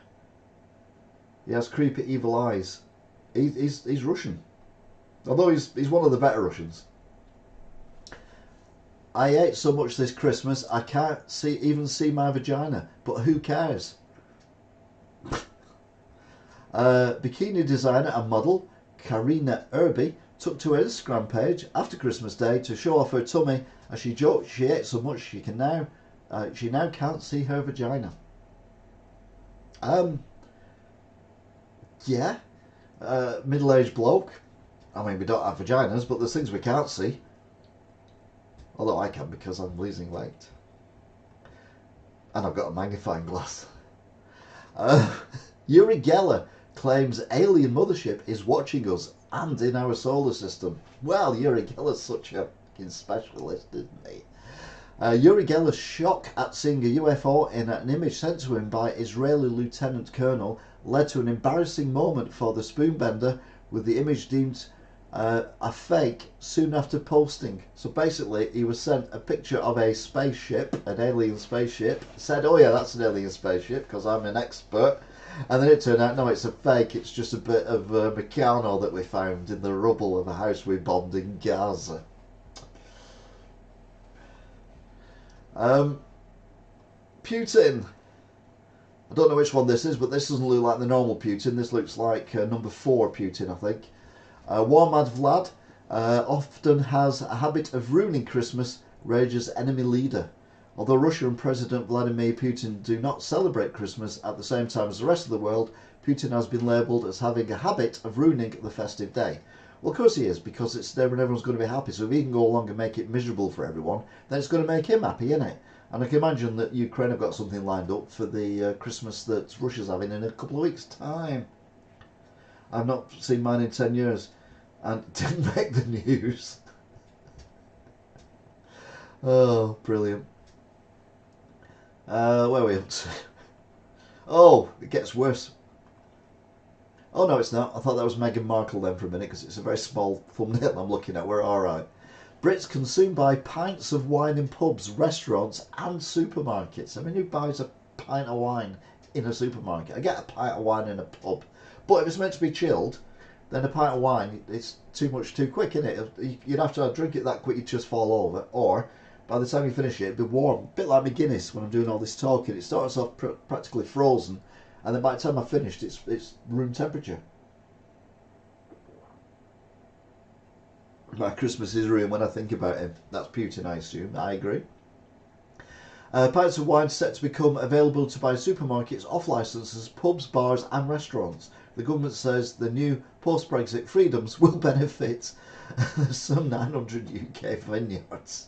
He has creepy evil eyes. He's Russian. Although he's one of the better Russians. I ate so much this Christmas I can't even see my vagina. But who cares? Bikini designer and model Karina Irby took to her Instagram page after Christmas Day to show off her tummy as she joked she ate so much she now can't see her vagina. Yeah, middle-aged bloke. I mean, we don't have vaginas, but there's things we can't see. Although I can because I'm losing weight. And I've got a magnifying glass. Uri Geller claims alien mothership is watching us and in our solar system. Well, Uri Geller's such a fucking specialist, isn't he? Uri Geller's shock at seeing a UFO in an image sent to him by Israeli Lieutenant Colonel led to an embarrassing moment for the spoonbender, with the image deemed a fake soon after posting. So basically he was sent a picture of a spaceship, an alien spaceship, said, oh yeah, that's an alien spaceship because I'm an expert, and then it turned out no, it's a fake, it's just a bit of Meccano that we found in the rubble of a house we bombed in Gaza. Putin. I don't know which one this is, but this doesn't look like the normal Putin. This looks like number 4 Putin, I think. War Mad Vlad often has a habit of ruining Christmas, rages enemy leader. Although Russia and President Vladimir Putin do not celebrate Christmas at the same time as the rest of the world, Putin has been labelled as having a habit of ruining the festive day. Well, of course he is, because it's there when everyone's going to be happy. So if he can go along and make it miserable for everyone, then it's going to make him happy, isn't it? And I can imagine that Ukraine have got something lined up for the Christmas that Russia's having in a couple of weeks' time. I've not seen mine in 10 years, and it didn't make the news. Oh, brilliant. Where are we up to? Oh, it gets worse. Oh no, it's not. I thought that was Meghan Markle then for a minute because it's a very small thumbnail I'm looking at. We're alright. Brits consume by pints of wine in pubs, restaurants and supermarkets. I mean, who buys a pint of wine in a supermarket? I get a pint of wine in a pub. But if it's meant to be chilled, then a pint of wine, it's too much too quick, isn't it? You'd have to drink it that quick you'd just fall over. Or, by the time you finish it, it'd be warm. A bit like my Guinness when I'm doing all this talking. It starts off practically frozen. And then by the time I've finished, it's room temperature. My Christmas is ruined when I think about him. That's Putin, I assume. I agree. Pints of wine set to become available to buy supermarkets off licences, pubs, bars and restaurants. The government says the new post-Brexit freedoms will benefit some 900 UK vineyards.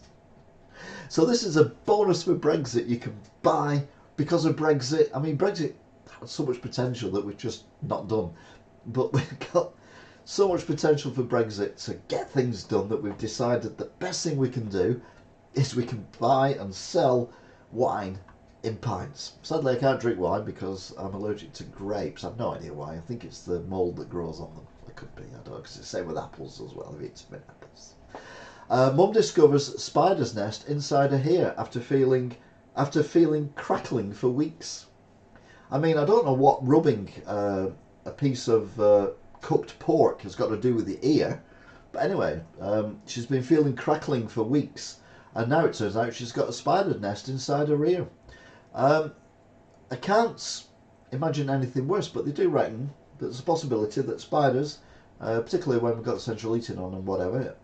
So this is a bonus for Brexit. You can buy because of Brexit. I mean, Brexit had so much potential that we've just not done. But we've got so much potential for Brexit to get things done that we've decided the best thing we can do is we can buy and sell wine in pints. Sadly, I can't drink wine because I'm allergic to grapes. I've no idea why. I think it's the mould that grows on them. It could be. I don't know, because it's the same with apples as well. I've eaten too many apples. Mum discovers spider's nest inside her hair after feeling crackling for weeks. I mean, I don't know what rubbing a piece of cooked pork has got to do with the ear, but anyway, she's been feeling crackling for weeks, and now it turns out she's got a spider's nest inside her ear. I can't imagine anything worse, but they do reckon that there's a possibility that spiders, particularly when we've got central heating on and whatever,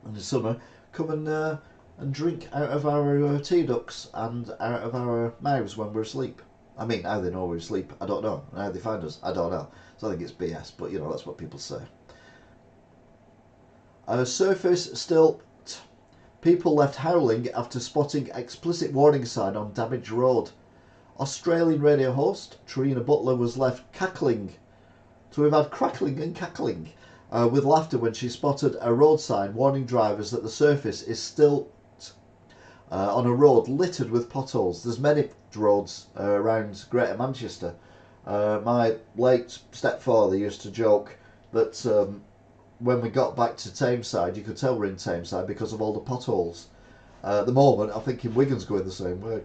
in the summer, come and drink out of our tea ducts and out of our mouths when we're asleep. I mean, how they know we're asleep, I don't know. And how they find us, I don't know. So I think it's BS, but you know, that's what people say. Surface still. People left howling after spotting explicit warning sign on damaged road. Australian radio host Trina Butler was left cackling. So we've had crackling and cackling with laughter when she spotted a road sign warning drivers that the surface is still on a road littered with potholes. There's many roads around Greater Manchester. My late stepfather used to joke that when we got back to Tameside, you could tell we're in Tameside because of all the potholes. At the moment, I think in Wigan's going the same way.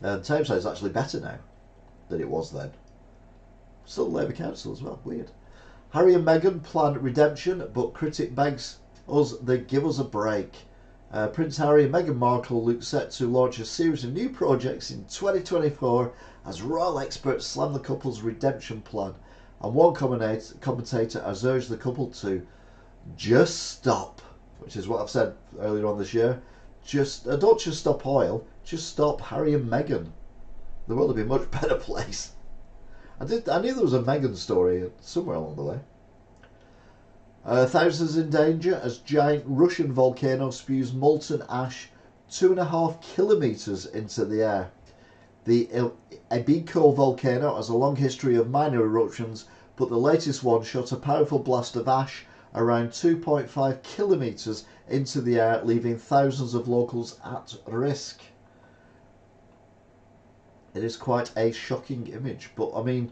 And Tameside's actually better now than it was then. Still Labour Council as well, weird. Harry and Meghan plan redemption, but critic begs us they give us a break. Prince Harry and Meghan Markle look set to launch a series of new projects in 2024 as royal experts slam the couple's redemption plan. And one commentator has urged the couple to just stop, which is what I've said earlier on this year. Don't just stop oil, just stop Harry and Meghan. The world would be a much better place. I knew there was a Meghan story somewhere along the way. Thousands in danger as giant Russian volcano spews molten ash 2.5 kilometres into the air. The Ebiko volcano has a long history of minor eruptions, but the latest one shot a powerful blast of ash around 2.5 kilometres into the air, leaving thousands of locals at risk. It is quite a shocking image, but I mean,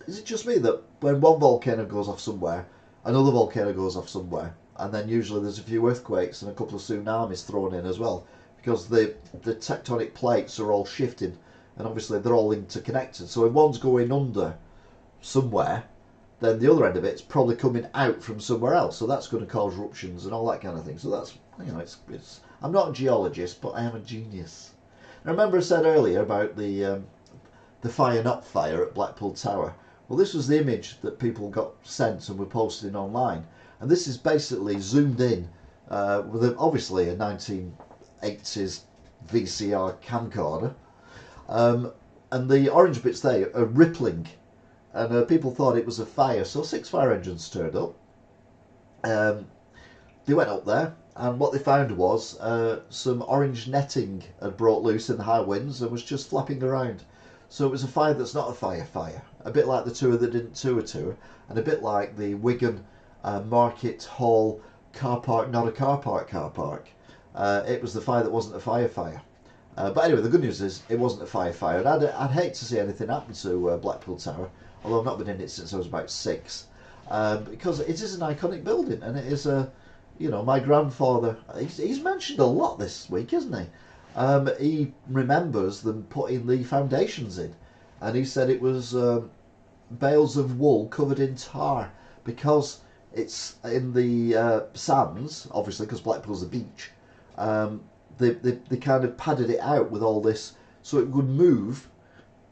is it just me that when one volcano goes off somewhere, another volcano goes off somewhere, and then usually there's a few earthquakes and a couple of tsunamis thrown in as well, because the tectonic plates are all shifting, and obviously they're all interconnected. So if one's going under somewhere, then the other end of it's probably coming out from somewhere else. So that's going to cause eruptions and all that kind of thing. So that's, you know, it's. I'm not a geologist, but I am a genius. I remember I said earlier about the fire not fire at Blackpool Tower. Well, this was the image that people got sent and were posting online, and this is basically zoomed in with obviously a 1980s VCR camcorder, and the orange bits there are rippling, and people thought it was a fire, so 6 fire engines turned up. They went up there, and what they found was some orange netting had brought loose in the high winds and was just flapping around. So it was a fire that's not a fire. A bit like the tour that didn't tour, and a bit like the Wigan Market Hall car park, not a car park. It was the fire that wasn't a fire. But anyway, the good news is it wasn't a fire. And I'd hate to see anything happen to Blackpool Tower, although I've not been in it since I was about 6, because it is an iconic building, and it is a, you know, my grandfather, he's mentioned a lot this week, isn't he? He remembers them putting the foundations in, and he said it was bales of wool covered in tar, because it's in the sands, obviously, because Blackpool's a beach. They kind of padded it out with all this, so it would move.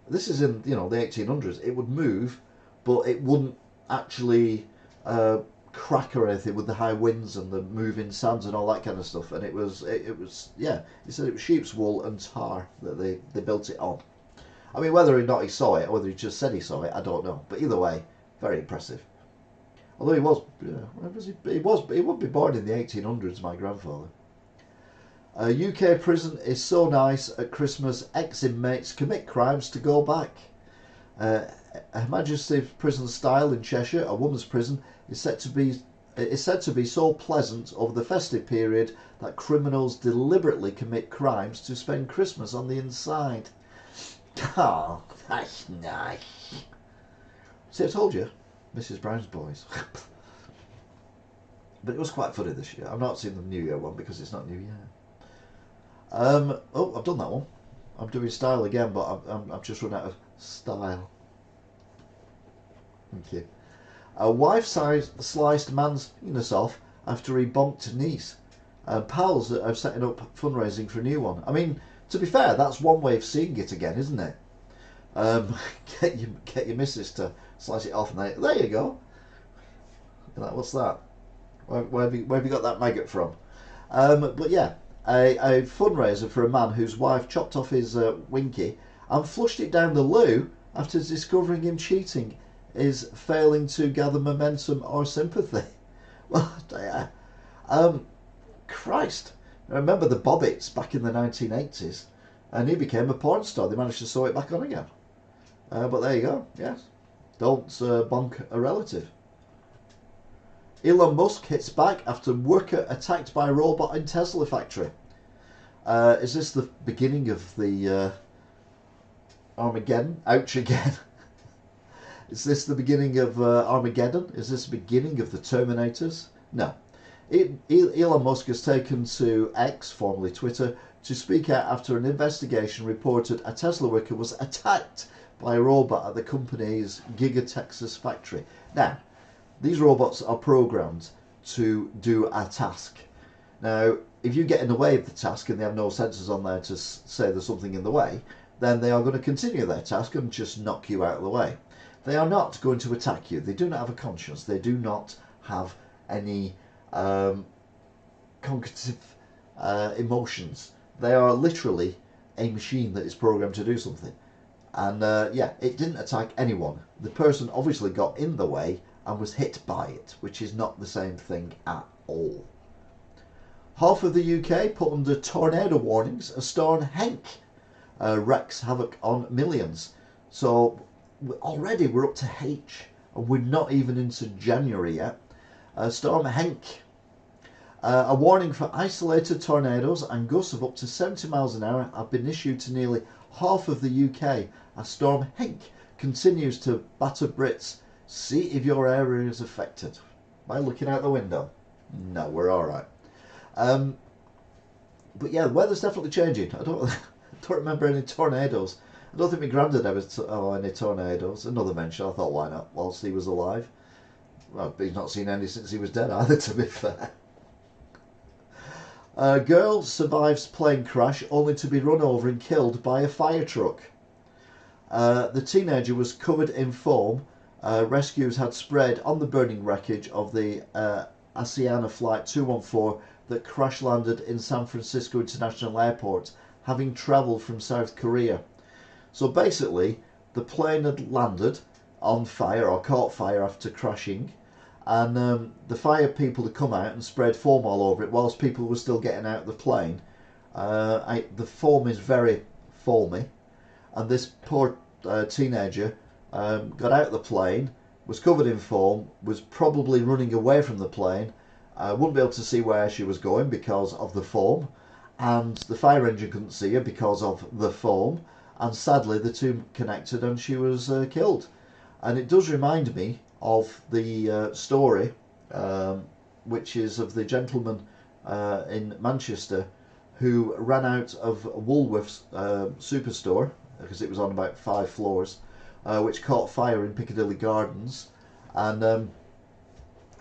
This is in, you know, the 1800s. It would move, but it wouldn't actually crack or anything with the high winds and the moving sands and all that kind of stuff. And it was yeah, he said it was sheep's wool and tar that they built it on. I mean, whether or not he saw it or whether he just said he saw it, I don't know, but either way, very impressive. Although he would be born in the 1800s, my grandfather. A UK prison is so nice at Christmas, ex-inmates commit crimes to go back. Her Majesty's Prison Style in Cheshire, a woman's prison, is set to be It is said to be so pleasant over the festive period that criminals deliberately commit crimes to spend Christmas on the inside. Oh, that's nice. See, I told you, Mrs. Brown's Boys. But it was quite funny this year. I've not seen the New Year one because it's not New Year. Oh, I've done that one. I'm doing style again, but I'm just run out of style. Thank you. A wife sliced man's penis off after he bonked niece. Pals are setting up fundraising for a new one. I mean, to be fair, that's one way of seeing it again, isn't it? Get your missus to slice it off, and there you go. You're like, what's that? Where have you got that maggot from? But yeah, a fundraiser for a man whose wife chopped off his winky and flushed it down the loo after discovering him cheating is failing to gather momentum or sympathy. Well, yeah. Christ. I remember the Bobbits back in the 1980s, and he became a porn star. They managed to sew it back on again. But there you go, yes. Don't bonk a relative. Elon Musk hits back after worker attacked by robot in Tesla factory. Is this the beginning of the Armageddon? Ouch again. Is this the beginning of Armageddon? Is this the beginning of the Terminators? No. Elon Musk has taken to X, formerly Twitter, to speak out after an investigation reported a Tesla worker was attacked by a robot at the company's Giga Texas factory. Now, these robots are programmed to do a task. Now, if you get in the way of the task and they have no sensors on there to say there's something in the way, then they are going to continue their task and just knock you out of the way. They are not going to attack you. They do not have a conscience. They do not have any cognitive emotions. They are literally a machine that is programmed to do something. And yeah, it didn't attack anyone. The person obviously got in the way and was hit by it, which is not the same thing at all. Half of the UK put under tornado warnings as Storm Henk wreaks havoc on millions. So already we're up to H, and we're not even into January yet. Storm Henk. A warning for isolated tornadoes and gusts of up to 70 miles an hour have been issued to nearly half of the UK as Storm Henk continues to batter Brits. See if your area is affected by looking out the window. No, we're all right. But yeah, the weather's definitely changing. I don't remember any tornadoes. I don't think my granddad ever saw any tornadoes. Another mention. I thought, why not? Whilst he was alive. Well, he's not seen any since he was dead either, to be fair. A girl survives plane crash only to be run over and killed by a fire truck. The teenager was covered in foam. Rescues had spread on the burning wreckage of the Asiana Flight 214 that crash landed in San Francisco International Airport, having travelled from South Korea. So basically, the plane had landed on fire or caught fire after crashing, and the fire people had come out and spread foam all over it whilst people were still getting out of the plane. The foam is very foamy, and this poor teenager got out of the plane, was covered in foam, was probably running away from the plane, wouldn't be able to see where she was going because of the foam, and the fire engine couldn't see her because of the foam, and sadly the two connected and she was killed. And it does remind me of the story, which is of the gentleman in Manchester who ran out of Woolworths superstore because it was on about 5 floors, which caught fire in Piccadilly Gardens, and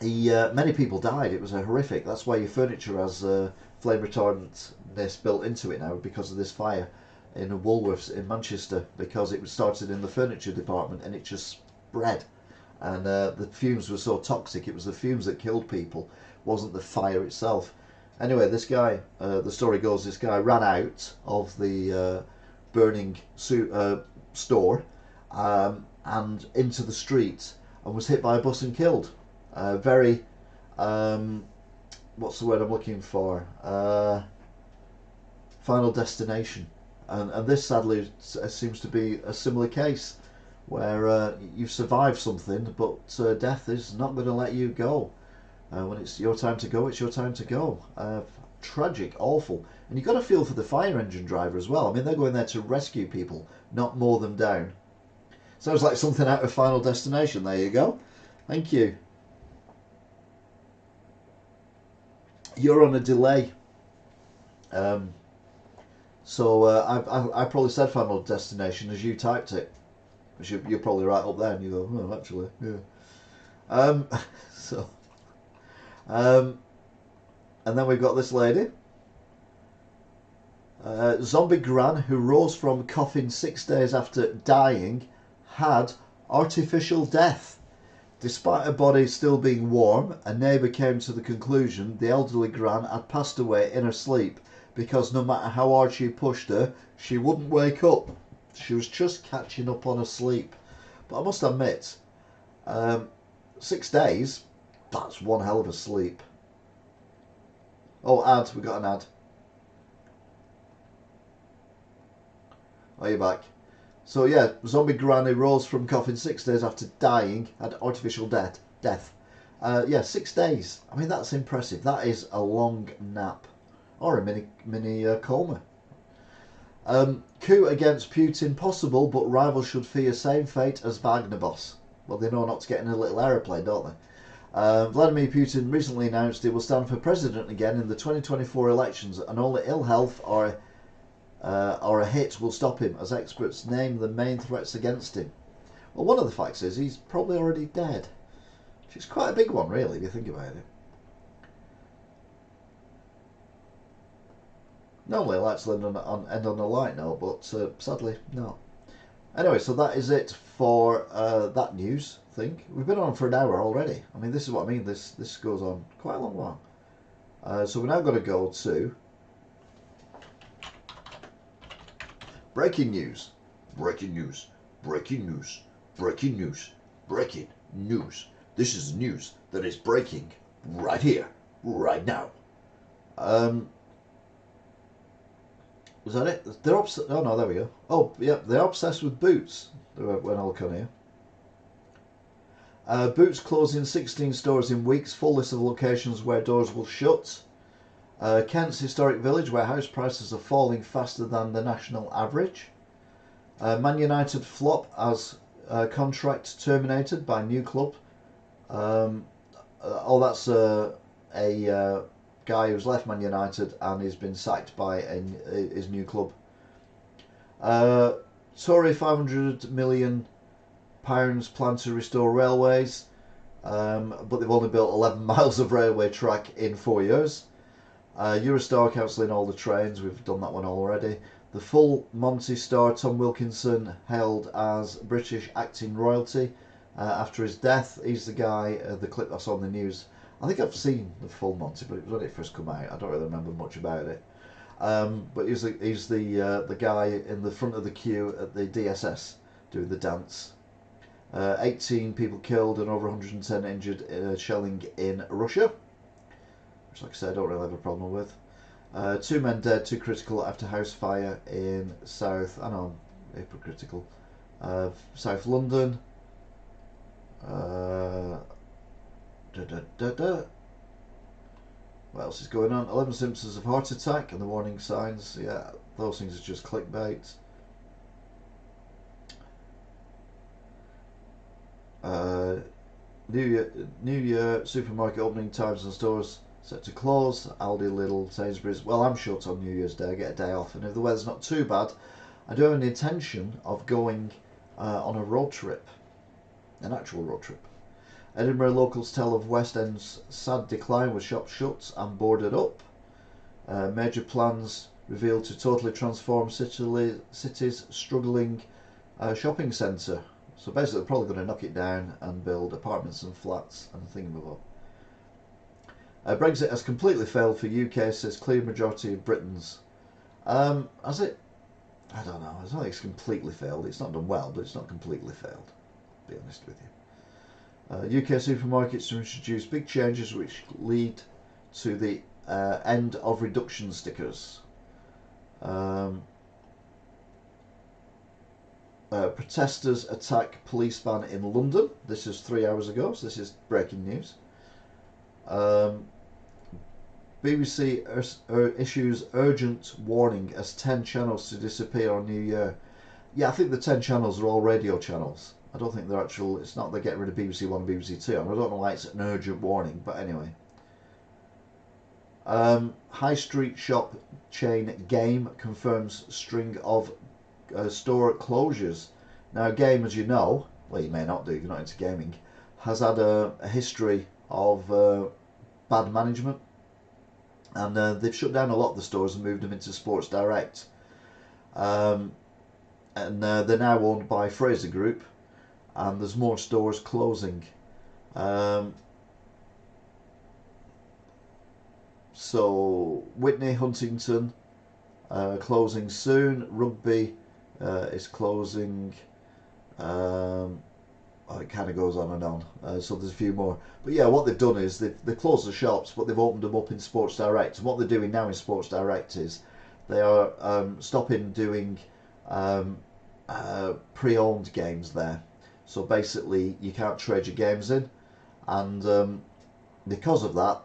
many people died. It was horrific. That's why your furniture has flame retardantness built into it now because of this fire in Woolworths in Manchester, because it was started in the furniture department and it just spread, and the fumes were so toxic. It was the fumes that killed people, wasn't the fire itself. Anyway, this guy, the story goes, this guy ran out of the burning store and into the street and was hit by a bus and killed. Very, what's the word I'm looking for? Final Destination. And this sadly seems to be a similar case where you've survived something, but death is not going to let you go. When it's your time to go, it's your time to go. Tragic, awful. And you've got to feel for the fire engine driver as well. I mean, they're going there to rescue people, not mow them down. Sounds like something out of Final Destination. There you go. Thank you. You're on a delay. So I probably said Final Destination as you typed it. You're probably right up there and you go, oh, actually, yeah. So, and then we've got this lady. Zombie Gran, who rose from coffin 6 days after dying, had artificial death. Despite her body still being warm, a neighbour came to the conclusion the elderly Gran had passed away in her sleep because no matter how hard she pushed her, she wouldn't wake up. She was just catching up on her sleep. But I must admit, 6 days, that's one hell of a sleep. Oh, ad, we got an ad. Are you back? So yeah, zombie granny rose from coffin 6 days after dying, had artificial death. Yeah, 6 days. I mean, that's impressive. That is a long nap. Or a mini coma. Coup against Putin possible, but rivals should fear same fate as Wagner boss. Well, they know not to get in a little aeroplane, don't they? Vladimir Putin recently announced he will stand for president again in the 2024 elections, and only ill health or a hit will stop him, as experts name the main threats against him. Well, one of the facts is he's probably already dead, which is quite a big one, really, if you think about it. Normally I like to end on a light note, but sadly, no. Anyway, so that is it for that news thing. We've been on for an hour already. I mean, this is what I mean. This goes on quite a long while. So we're now going to go to breaking news. Breaking news. Breaking news. Breaking news. Breaking news. This is news that is breaking right here, right now. Was that it? They're oh no, there we go. Oh yeah, they're obsessed with Boots. When I look on here. Boots closing 16 stores in weeks. Full list of locations where doors will shut. Kent's historic village where house prices are falling faster than the national average. Man United flop as contract terminated by new club. Oh, that's a guy who's left Man United and has been sacked by his new club. Tory £500 million plan to restore railways, but they've only built 11 miles of railway track in 4 years. Eurostar cancelling all the trains, we've done that one already. The full Monty star Tom Wilkinson hailed as British acting royalty after his death. He's the guy, the clip I saw on the news. I think I've seen the full Monty, but it was when it first came out. I don't really remember much about it. But he's the guy in the front of the queue at the DSS doing the dance. 18 people killed and over 110 injured shelling in Russia, which, like I said, I don't really have a problem with. 2 men dead, 2 critical after house fire in South. I know I'm hypocritical. South London. What else is going on? 11 symptoms of heart attack and the warning signs. Yeah, those things are just clickbait. New Year supermarket opening times and stores set to close. Aldi, Lidl, Sainsbury's. Well, I'm shut on New Year's Day. I get a day off, and if the weather's not too bad, I do have an intention of going on a road trip, an actual road trip. Edinburgh locals tell of West End's sad decline with shops shut and boarded up. Major plans revealed to totally transform city's struggling shopping centre. So basically they're probably going to knock it down and build apartments and flats and thingamabob. Brexit has completely failed for UK, says clear majority of Britons. Has it? I don't know. I don't think it's completely failed. It's not done well, but it's not completely failed, to be honest with you. UK supermarkets to introduce big changes which lead to the end of reduction stickers. Protesters attack police van in London. This is 3 hours ago, so this is breaking news. BBC issues urgent warning as 10 channels to disappear on New Year. Yeah, I think the 10 channels are all radio channels. I don't think they're actual. It's not they get rid of BBC One and BBC Two. And I don't know why it's an urgent warning, but anyway. High street shop chain Game confirms string of store closures. Now, Game, as you know, well, you may not do if you're not into gaming, has had a history of bad management, and they've shut down a lot of the stores and moved them into Sports Direct. And they're now owned by Fraser Group, and there's more stores closing. So Whitney, Huntington closing soon. Rugby is closing. It kind of goes on and on. So there's a few more. But yeah, what they've done is they've closed the shops, but they've opened them up in Sports Direct. And what they're doing now in Sports Direct is they are stopping doing pre-owned games there. So basically, you can't trade your games in, and because of that,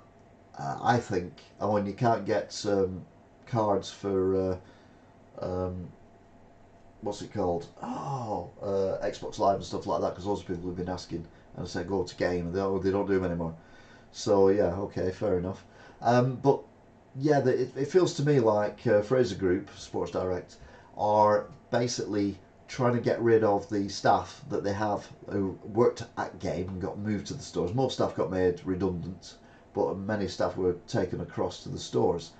I think, and when you can't get cards for what's it called? Xbox Live and stuff like that, because lots of people have been asking, and I said go to Game, and they don't do them anymore. So yeah, okay, fair enough. But yeah, it feels to me like Fraser Group, Sports Direct, are basically trying to get rid of the staff that they have who worked at Game and got moved to the stores. Most staff got made redundant, but many staff were taken across to the stores,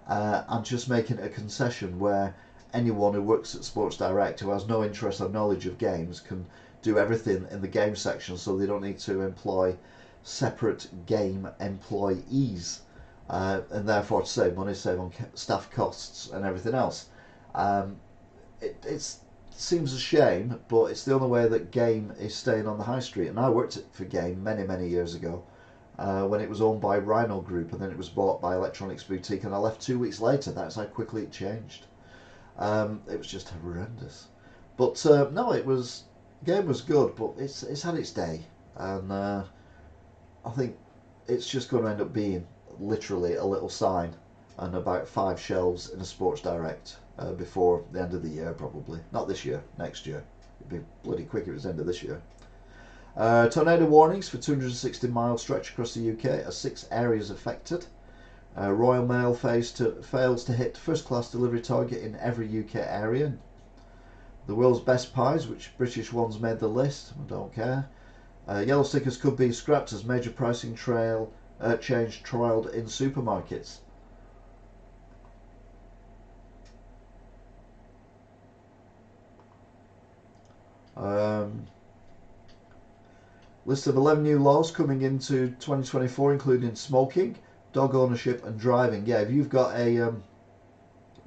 and just making it a concession where anyone who works at Sports Direct who has no interest or knowledge of games can do everything in the game section, so they don't need to employ separate game employees, and therefore to save money, save on staff costs and everything else. It seems a shame, but it's the only way that Game is staying on the high street. And I worked for Game many years ago, when it was owned by Rhino Group, and then it was bought by Electronics Boutique, and I left 2 weeks later. That's how quickly it changed. It was just horrendous. But no, Game was good, but it's had its day, and I think it's just going to end up being literally a little sign and about 5 shelves in a Sports Direct before the end of the year, probably. Not this year, next year. It'd be bloody quick if it was the end of this year. Tornado warnings for 260-mile stretch across the UK are 6 areas affected. Royal Mail fails to hit first-class delivery target in every UK area. The world's best pies, which British ones made the list, I don't care. Yellow stickers could be scrapped as major pricing change trialled in supermarkets. List of 11 new laws coming into 2024, including smoking, dog ownership, and driving. Yeah, if you've got a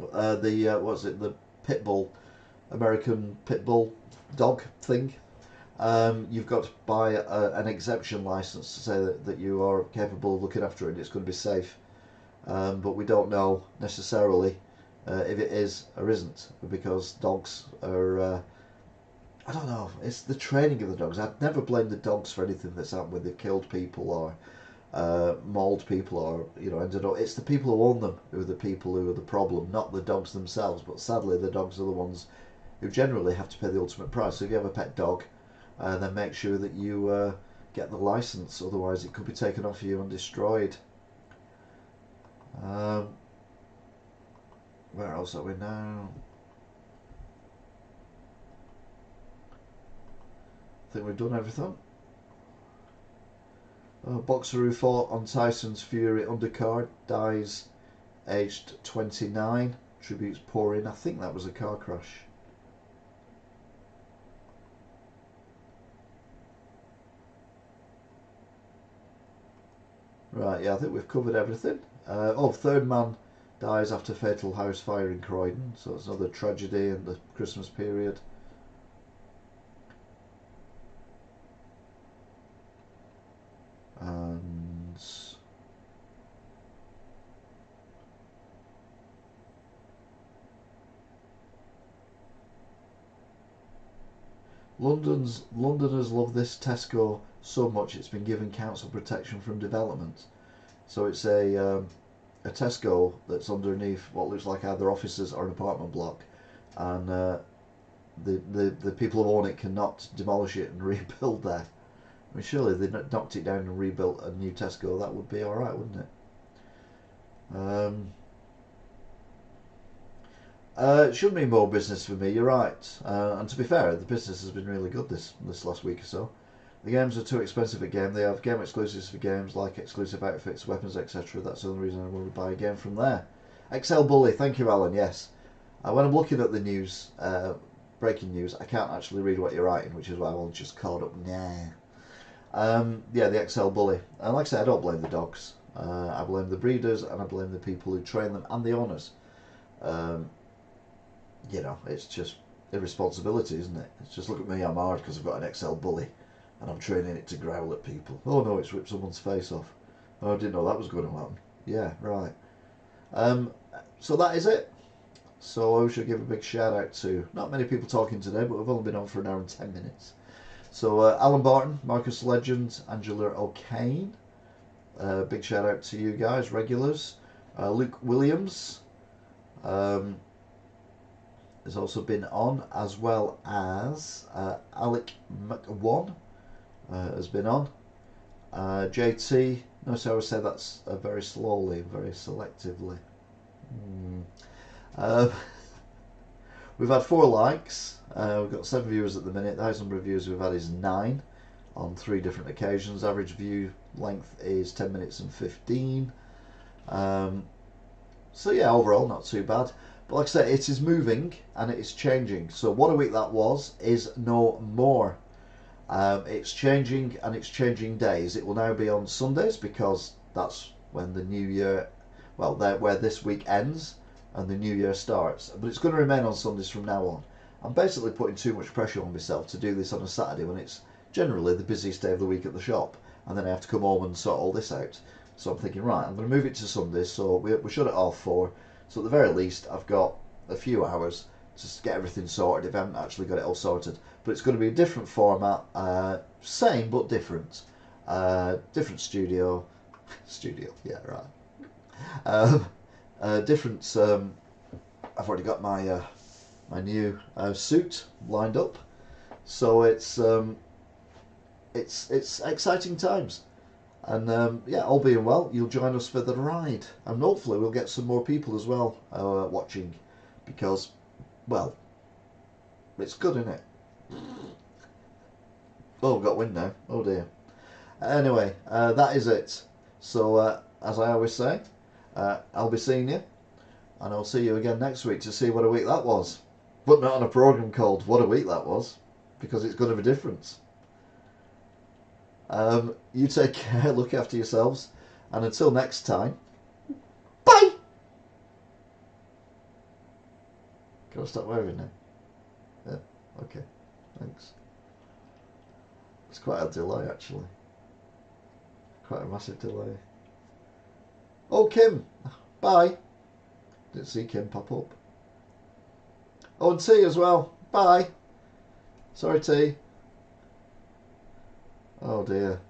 the pit bull, American pit bull dog thing, you've got to buy an exemption license to say that you are capable of looking after it and it's going to be safe. But we don't know necessarily if it is or isn't, because dogs are I don't know, it's the training of the dogs. I'd never blame the dogs for anything that's happened when they've killed people or mauled people, or ended up. It's the people who own them who are the people who are the problem, not the dogs themselves. But sadly, the dogs are the ones who generally have to pay the ultimate price. So if you have a pet dog, then make sure that you get the license, otherwise it could be taken off you and destroyed. Where else are we now? I think we've done everything. Boxer who fought on Tyson's Fury undercard dies aged 29. Tributes pour in. I think that was a car crash. Right, yeah, I think we've covered everything. Third man dies after fatal house fire in Croydon. So it's another tragedy in the Christmas period. And Londoners love this Tesco so much it's been given council protection from development. So it's a Tesco that's underneath what looks like either offices or an apartment block, and the people who own it cannot demolish it and rebuild there. I mean, surely if they knocked it down and rebuilt a new Tesco, that would be all right, wouldn't it? It should mean more business for me. You're right, and to be fair, the business has been really good this last week or so. The games are too expensive a game. They have game exclusives for games like exclusive outfits, weapons, etc. That's the only reason I want to buy a game from there. XL Bully, thank you, Alan. Yes, when I'm looking at the news, breaking news, I can't actually read what you're writing, which is why I'll just call up now. Yeah, the XL Bully. And like I said, I don't blame the dogs. I blame the breeders and I blame the people who train them and the owners. You know, it's just irresponsibility, isn't it? It's just, look at me, I'm hard because I've got an XL Bully and I'm training it to growl at people. Oh no, it's ripped someone's face off. Oh, I didn't know that was going to happen. Yeah, right. So that is it. So I should give a big shout out to, not many people talking today, but we've only been on for an hour and 10 minutes. So Alan Barton, Marcus Legend, Angela O'Kane. Big shout out to you guys, regulars. Luke Williams has also been on, as well as Alec McOne has been on. JT, notice I always say that's very slowly, very selectively. We've had 4 likes. We've got 7 viewers at the minute. The highest number of views we've had is 9 on 3 different occasions. Average view length is 10 minutes and 15. So yeah, overall not too bad. But like I said, it is moving and it is changing. So what a week that was is no more. It's changing and it's changing days. It will now be on Sundays because that's when the new year, well, where this week ends and the new year starts. But it's going to remain on Sundays from now on. I'm basically putting too much pressure on myself to do this on a Saturday when it's generally the busiest day of the week at the shop, and then I have to come home and sort all this out. So I'm thinking, right, I'm going to move it to Sundays, so we shut at 4:30. So at the very least, I've got a few hours to get everything sorted if I haven't actually got it all sorted. But it's going to be a different format, same but different. Different studio, yeah, right. Different. I've already got my my new suit lined up, so it's exciting times. And yeah, all being well, you'll join us for the ride, and hopefully we'll get some more people as well watching, because, well, it's good, isn't it? Oh, we've got wind now. Oh dear. Anyway, that is it. So as I always say, I'll be seeing you, and I'll see you again next week to see what a week that was, but not on a programme called What a Week That Was, because it's going to be different. You take care, look after yourselves, and until next time, bye! Can I stop waving now? Yeah, okay, thanks. It's quite a delay actually. Quite a massive delay. Oh, Kim, bye. Didn't see Kim pop up. Oh, and T as well, bye. Sorry, T. Oh dear.